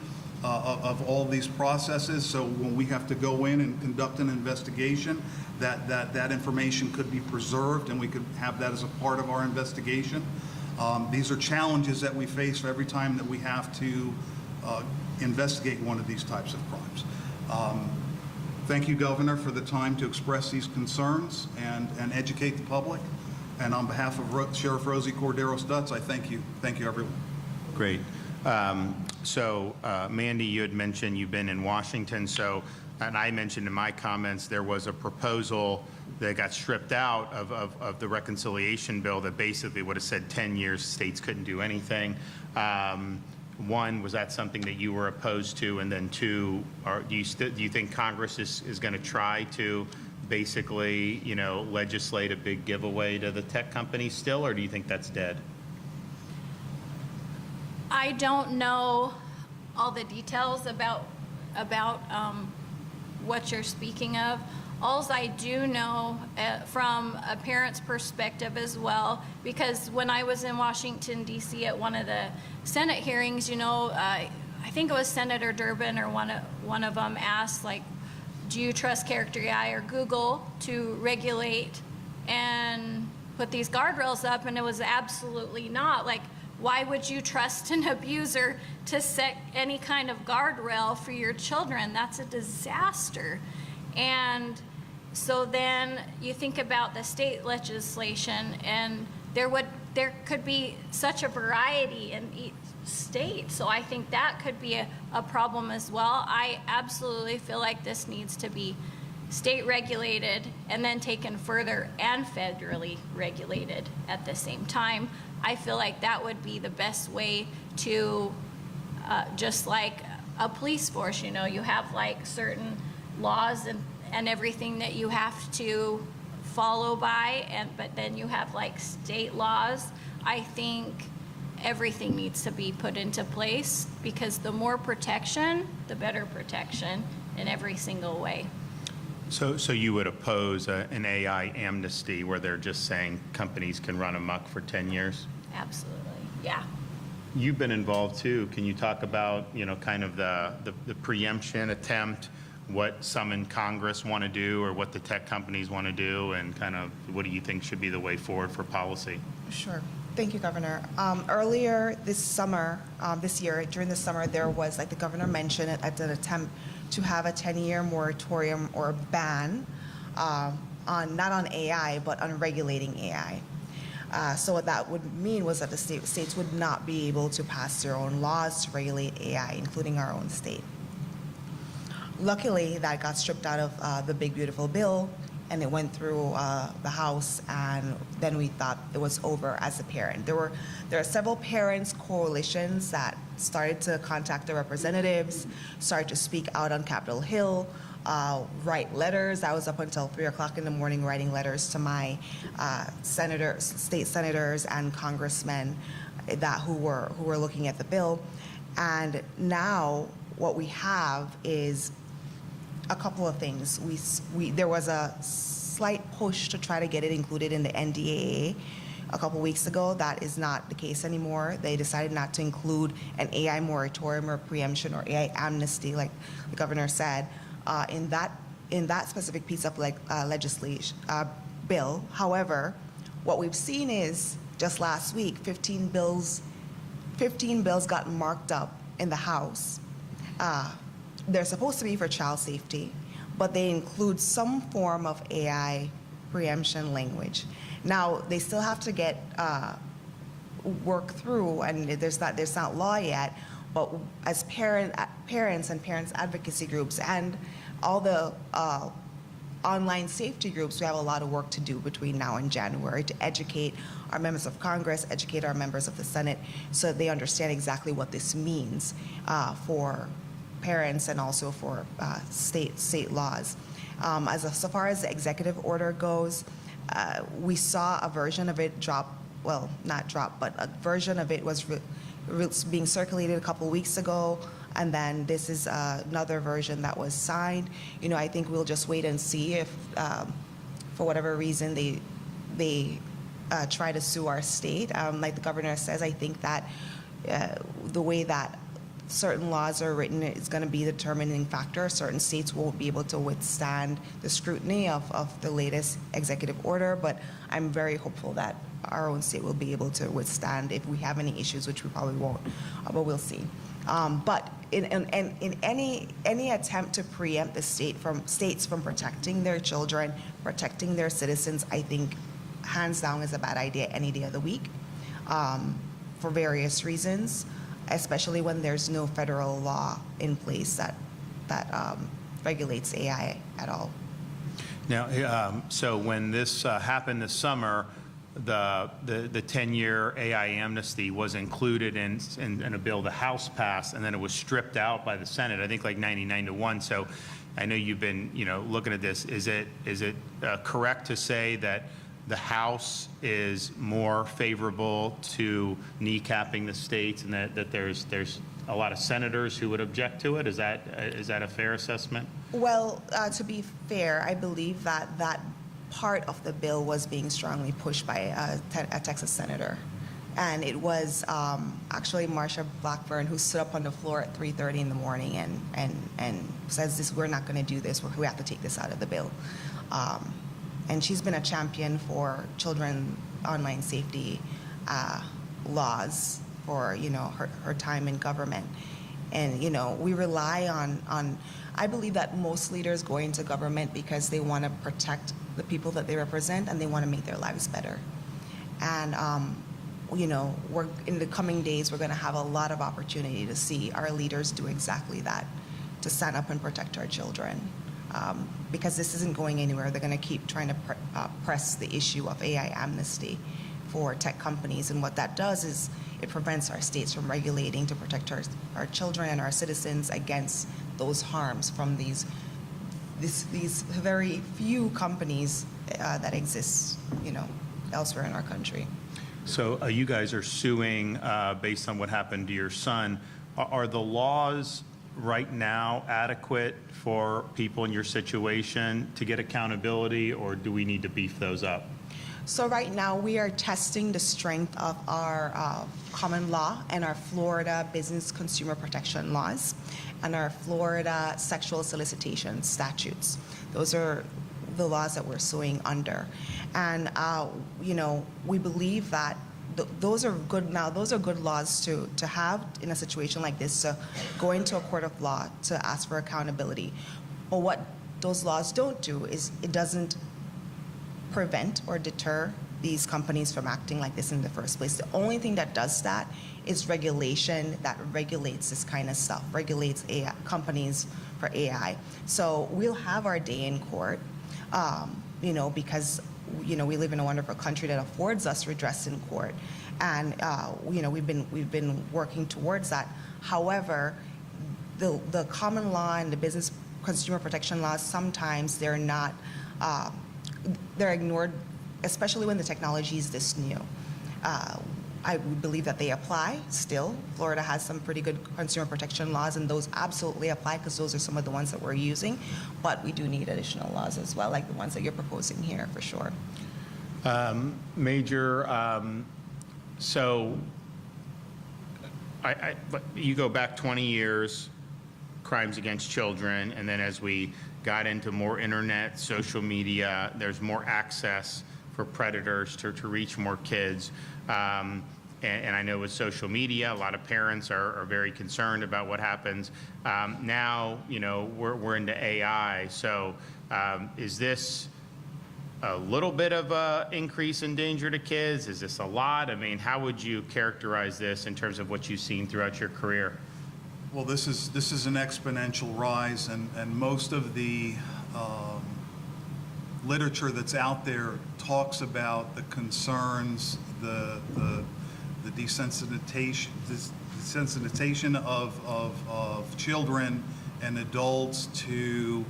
of all these processes, so when we have to go in and conduct an investigation, that information could be preserved and we could have that as a part of our investigation. These are challenges that we face for every time that we have to investigate one of these types of crimes. Thank you, Governor, for the time to express these concerns and educate the public. And on behalf of Sheriff Rosie Cordero Stutz, I thank you. Thank you, everyone. Great. So, Mandy, you had mentioned you've been in Washington. So, and I mentioned in my comments there was a proposal that got stripped out of the reconciliation bill that basically would have said 10 years states couldn't do anything. One, was that something that you were opposed to? And then two, do you think Congress is going to try to basically, you know, legislate a big giveaway to the tech companies still, or do you think that's dead? I don't know all the details about what you're speaking of. Alls I do know from a parent's perspective as well, because when I was in Washington, D.C. at one of the Senate hearings, you know, I think it was Senator Durbin or one of them asked, like, do you trust Character AI or Google to regulate and put these guardrails up? And it was absolutely not. Like, why would you trust an abuser to set any kind of guardrail for your children? That's a disaster. And so then you think about the state legislation, and there could be such a variety in each state. So I think that could be a problem as well. I absolutely feel like this needs to be state regulated and then taken further and federally regulated at the same time. I feel like that would be the best way to, just like a police force, you know, you have like certain laws and everything that you have to follow by, but then you have like state laws. I think everything needs to be put into place, because the more protection, the better protection in every single way. So you would oppose an AI amnesty where they're just saying companies can run amok for 10 years? Absolutely, yeah. You've been involved too. Can you talk about, you know, kind of the preemption attempt, what some in Congress want to do or what the tech companies want to do, and kind of what do you think should be the way forward for policy? Sure. Thank you, Governor. Earlier this summer, this year, during the summer, there was, like the governor mentioned, an attempt to have a 10-year moratorium or ban on not on AI, but on regulating AI. So what that would mean was that the states would not be able to pass their own laws to regulate AI, including our own state. Luckily, that got stripped out of the big, beautiful bill, and it went through the House, and then we thought it was over as a parent. There are several parents' coalitions that started to contact the representatives, started to speak out on Capitol Hill, write letters. I was up until 3 o'clock in the morning writing letters to my state senators and congressmen who were looking at the bill. And now what we have is a couple of things. There was a slight push to try to get it included in the NDAA a couple weeks ago. That is not the case anymore. They decided not to include an AI moratorium or preemption or AI amnesty, like the governor said, in that specific piece of legislation bill. However, what we've seen is just last week, 15 bills got marked up in the House. They're supposed to be for child safety, but they include some form of AI preemption language. Now, they still have to get work through, and there's not law yet, but as parents and parents advocacy groups and all the online safety groups, we have a lot of work to do between now and January to educate our members of Congress, educate our members of the Senate, so that they understand exactly what this means for parents and also for state laws. So far as the executive order goes, we saw a version of it drop, well, not drop, but a version of it was being circulated a couple weeks ago, and then this is another version that was signed. I think we'll just wait and see if, for whatever reason, they try to sue our state. Like the governor says, I think that the way that certain laws are written is going to be the determining factor. Certain states won't be able to withstand the scrutiny of the latest executive order, but I'm very hopeful that our own state will be able to withstand if we have any issues, which we probably won't, but we'll see. But in any attempt to preempt the states from protecting their children, protecting their citizens, I think hands down is a bad idea any day of the week, for various reasons, especially when there's no federal law in place that regulates AI at all. Now, so when this happened this summer, the 10-year AI amnesty was included in a bill the House passed, and then it was stripped out by the Senate, I think like 99-1. So I know you've been looking at this. Is it correct to say that the House is more favorable to kneecapping the states, and that there's a lot of senators who would object to it? Is that a fair assessment? Well, to be fair, I believe that part of the bill was being strongly pushed by a Texas senator. And it was actually Marsha Blackburn who stood up on the floor at 3:30 in the morning and says, we're not going to do this. We have to take this out of the bill. And she's been a champion for children online safety laws for her time in government. And we rely on I believe that most leaders go into government because they want to protect the people that they represent, and they want to make their lives better. And we're in the coming days, we're going to have a lot of opportunity to see our leaders do exactly that, to stand up and protect our children. Because this isn't going anywhere. They're going to keep trying to press the issue of AI amnesty for tech companies. And what that does is it prevents our states from regulating to protect our children and our citizens against those harms from these very few companies that exist, elsewhere in our country. So you guys are suing based on what happened to your son. Are the laws right now adequate for people in your situation to get accountability, or do we need to beef those up? So right now we are testing the strength of our common law and our Florida business consumer protection laws and our Florida sexual solicitation statutes. Those are the laws that we're suing under. And, we believe that those are good now. Those are good laws to have in a situation like this, to go into a court of law to ask for accountability. But what those laws don't do is it doesn't prevent or deter these companies from acting like this in the first place. The only thing that does that is regulation that regulates this kind of stuff, regulates AI, companies for AI. So we'll have our day in court, because we live in a wonderful country that affords us redress in court, and we've been working towards that. However, the common law and the business consumer protection laws, sometimes they're not, they're ignored, especially when the technology is this new. I would believe that they apply still. Florida has some pretty good consumer protection laws, and those absolutely apply because those are some of the ones that we're using. But we do need additional laws as well, like the ones that you're proposing here, for sure. Major, so but you go back 20 years, crimes against children, and then as we got into more internet, social media, there's more access for predators to reach more kids. And I know with social media, a lot of parents are very concerned about what happens. Now, you know, we're into AI. So is this a little bit of a increase in danger to kids? Is this a lot? I mean, how would you characterize this in terms of what you've seen throughout your career? Well, this is an exponential rise, and most of the literature that's out there talks about the concerns, the desensitization of children and adults to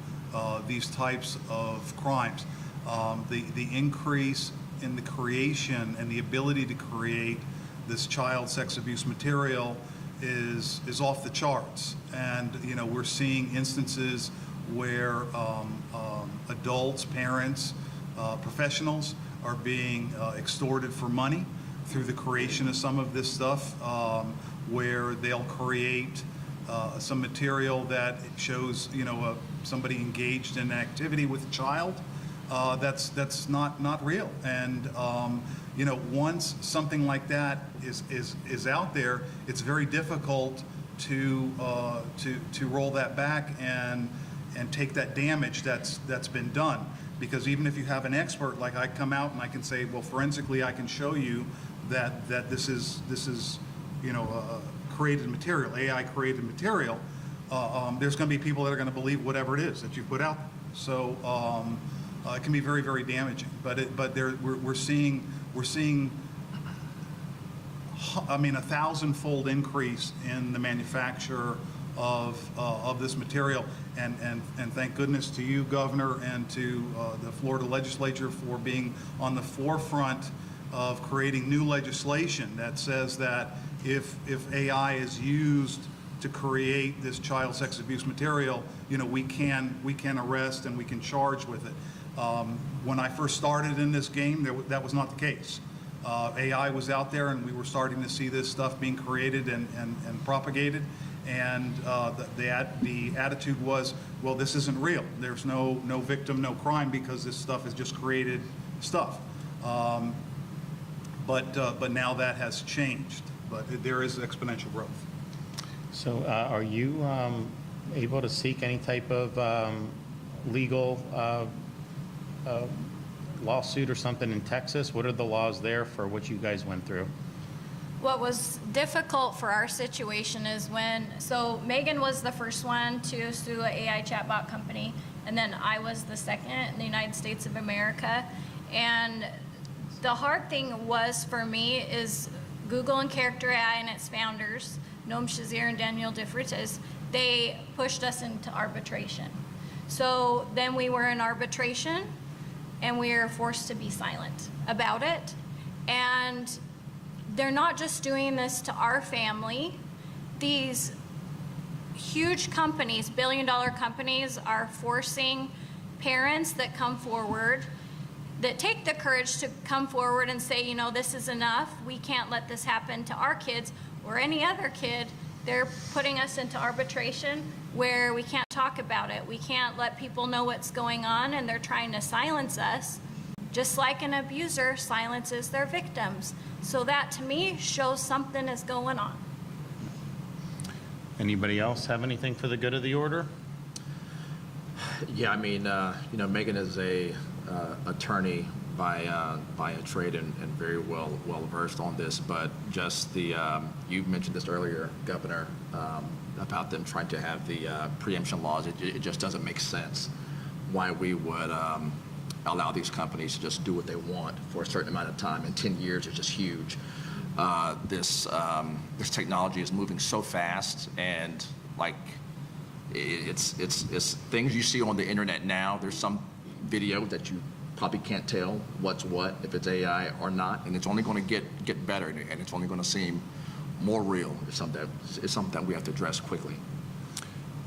these types of crimes. The increase in the creation and the ability to create this child sex abuse material is off the charts. And, you know, we're seeing instances where adults, parents, professionals are being extorted for money through the creation of some of this stuff, where they'll create some material that shows, you know, somebody engaged in an activity with a child that's not real. And you know, once something like that is out there, it's very difficult to roll that back and take that damage that's been done. Because even if you have an expert, like I come out and I can say, well, forensically, I can show you that this is you know, created material, AI created material. There's going to be people that are going to believe whatever it is that you put out there. So it can be very, very damaging. But we're seeing I mean, 1,000-fold increase in the manufacture of this material, and thank goodness to you, Governor, and to the Florida legislature for being on the forefront of creating new legislation that says that if AI is used to create this child sex abuse material, you know, we can arrest and we can charge with it. When I first started in this game, that was not the case. AI was out there, and we were starting to see this stuff being created and propagated. And the attitude was, well, this isn't real. There's no victim, no crime, because this stuff is just created stuff. But now that has changed. But there is exponential growth. So are you able to seek any type of legal lawsuit or something in Texas? What are the laws there for what you guys went through? What was difficult for our situation is so Megan was the first one to sue an AI chatbot company, and then I was the second in the United States of America. And the hard thing was for me is Google and Character AI and its founders, Noam Shazir and Daniel DeFreitas, they pushed us into arbitration. So then we were in arbitration, and we were forced to be silent about it. And they're not just doing this to our family. These huge companies, billion-dollar companies, are forcing parents that come forward, that take the courage to come forward and say, you know, this is enough. We can't let this happen to our kids or any other kid. They're putting us into arbitration where we can't talk about it. We can't let people know what's going on, and they're trying to silence us, just like an abuser silences their victims. So that, to me, shows something is going on. Anybody else have anything for the good of the order? Yeah, I mean, you know, Megan is a attorney by a trade and very well versed on this. But just the you mentioned this earlier, Governor, about them trying to have the preemption laws. It just doesn't make sense why we would allow these companies to just do what they want for a certain amount of time. And 10 years is just huge. This technology is moving so fast, and like it's things you see on the internet now. There's some video that you probably can't tell what's what, if it's AI or not, and it's only going to get better, and it's only going to seem more real. It's something that we have to address quickly.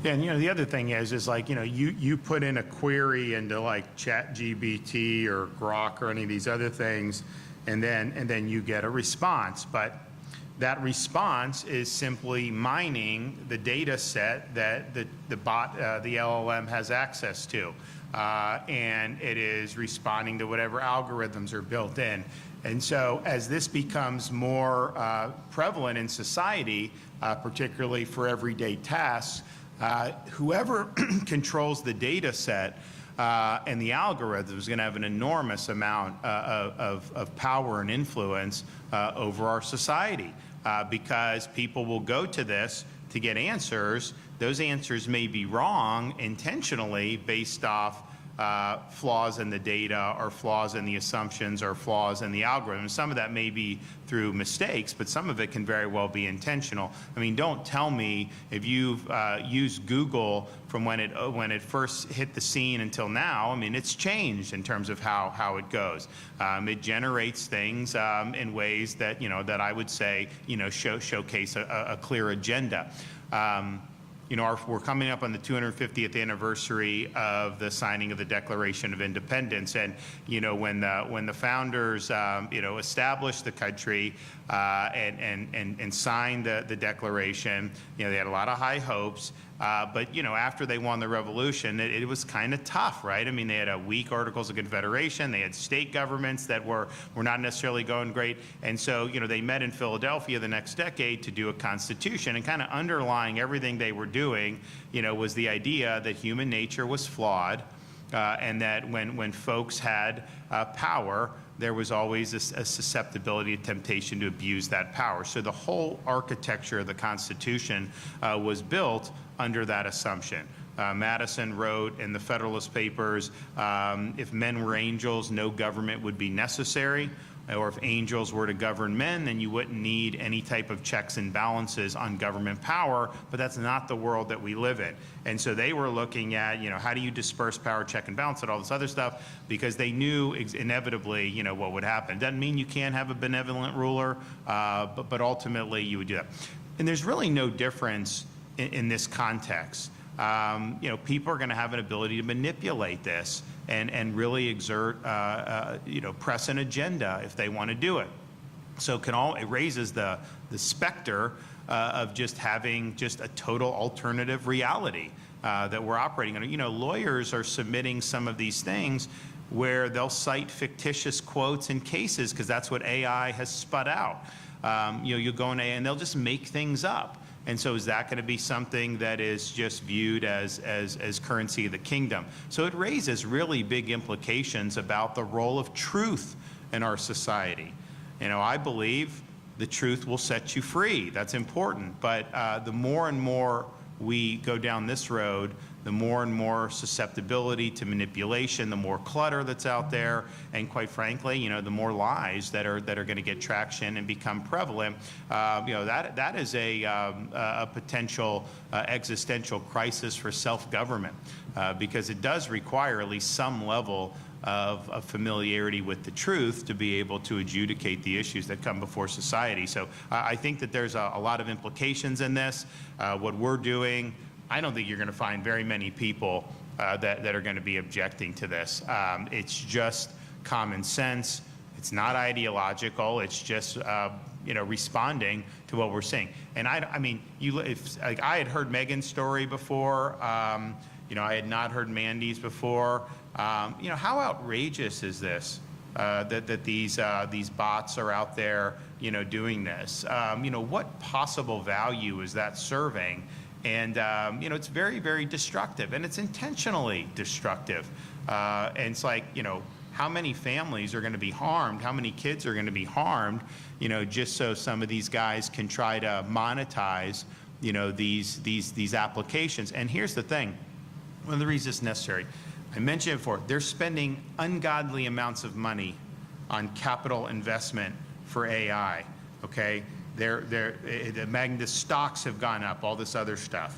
Yeah, and the other thing is like, you put in a query into like ChatGPT or Grok or any of these other things, and then you get a response. But that response is simply mining the data set that the bot, the LLM has access to. And it is responding to whatever algorithms are built in. And so as this becomes more prevalent in society, particularly for everyday tasks, whoever controls the data set and the algorithm is going to have an enormous amount of power and influence over our society, because people will go to this to get answers. Those answers may be wrong intentionally based off flaws in the data or flaws in the assumptions or flaws in the algorithm. Some of that may be through mistakes, but some of it can very well be intentional. I mean, don't tell me if you've used Google from when it first hit the scene until now. I mean, it's changed in terms of how it goes. It generates things in ways that that I would say showcase a clear agenda. We're coming up on the 250th anniversary of the signing of the Declaration of Independence, and when the founders established the country and signed the Declaration, they had a lot of high hopes. But after they won the revolution, it was kind of tough, right? I mean, they had a weak Articles of Confederation. They had state governments that were not necessarily going great. And so, they met in Philadelphia the next decade to do a constitution, and kind of underlying everything they were doing, was the idea that human nature was flawed, and that when folks had power, there was always a susceptibility, a temptation to abuse that power. So the whole architecture of the Constitution was built under that assumption. Madison wrote in the Federalist Papers, if men were angels, no government would be necessary. Or if angels were to govern men, then you wouldn't need any type of checks and balances on government power, but that's not the world that we live in. And so they were looking at, how do you disperse power, check and balance, and all this other stuff, because they knew inevitably, what would happen. Doesn't mean you can't have a benevolent ruler, but ultimately you would do that. And there's really no difference in this context. People are going to have an ability to manipulate this and really exert, press an agenda if they want to do it. So it raises the specter of just having just a total alternative reality that we're operating under. Lawyers are submitting some of these things where they'll cite fictitious quotes and cases because that's what AI has sput out. You'll go in AI and they'll just make things up. And so is that going to be something that is just viewed as currency of the kingdom? So it raises really big implications about the role of truth in our society. I believe the truth will set you free. That's important. But the more and more we go down this road, the more and more susceptibility to manipulation, the more clutter that's out there, and quite frankly, the more lies that are going to get traction and become prevalent. That is a potential existential crisis for self-government, because it does require at least some level of familiarity with the truth to be able to adjudicate the issues that come before society. So I think that there's a lot of implications in this. What we're doing, I don't think you're going to find very many people that are going to be objecting to this. It's just common sense. It's not ideological. It's just responding to what we're seeing. And I had heard Megan's story before. I had not heard Mandy's before. How outrageous is this? That these bots are out there, doing this. What possible value is that serving? And it's very, very destructive, and it's intentionally destructive. And it's like, how many families are going to be harmed? How many kids are going to be harmed? Just so some of these guys can try to monetize, these applications. And here's the thing: one of the reasons it's necessary, I mentioned it before, they're spending ungodly amounts of money on capital investment for AI. Okay. The stocks have gone up, all this other stuff.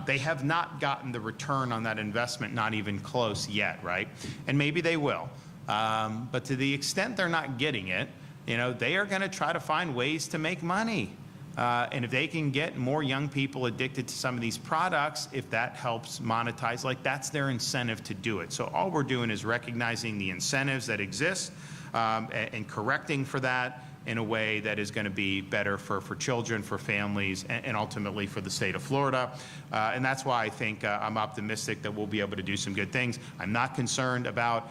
They have not gotten the return on that investment, not even close yet, right? And maybe they will. But to the extent they're not getting it, they are going to try to find ways to make money. And if they can get more young people addicted to some of these products, if that helps monetize, that's their incentive to do it. So all we're doing is recognizing the incentives that exist and correcting for that in a way that is going to be better for children, for families, and ultimately for the state of Florida. And that's why I think I'm optimistic that we'll be able to do some good things. I'm not concerned about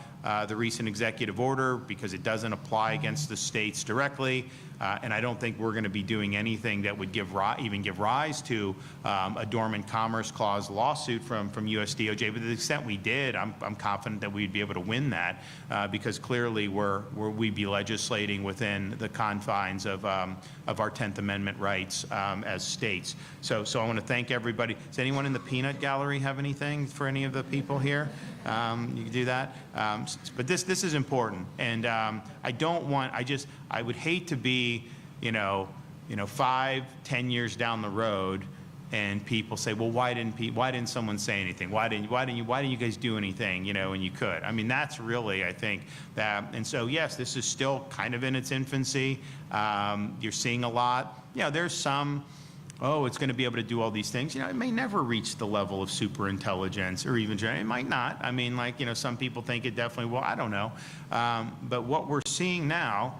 the recent executive order because it doesn't apply against the states directly. And I don't think we're going to be doing anything that would even give rise to a dormant commerce clause lawsuit from US DOJ. But to the extent we did, I'm confident that we'd be able to win that because clearly we'd be legislating within the confines of our 10th Amendment rights as states. So I want to thank everybody. Does anyone in the peanut gallery have anything for any of the people here? You can do that. But this is important, and I would hate to be 5, 10 years down the road, and people say, well, why didn't someone say anything? Why didn't you guys do anything? And you could. I mean, that's really, I think that. And so, yes, this is still kind of in its infancy. You're seeing a lot. There's some. Oh, it's going to be able to do all these things. It may never reach the level of super intelligence or even, it might not. I mean, some people think it definitely will. I don't know. But what we're seeing now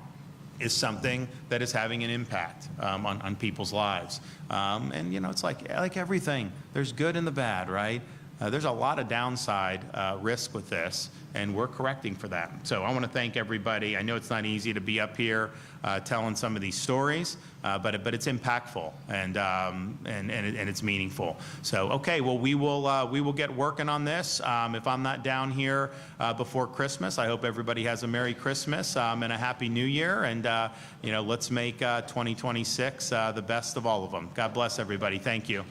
is something that is having an impact on people's lives. And, it's like everything. There's good and the bad, right? There's a lot of downside risk with this, and we're correcting for that. So I want to thank everybody. I know it's not easy to be up here telling some of these stories, but it's impactful and it's meaningful. So okay, well we will get working on this. If I'm not down here before Christmas, I hope everybody has a Merry Christmas and a Happy New Year. And let's make 2026 the best of all of them. God bless everybody. Thank you.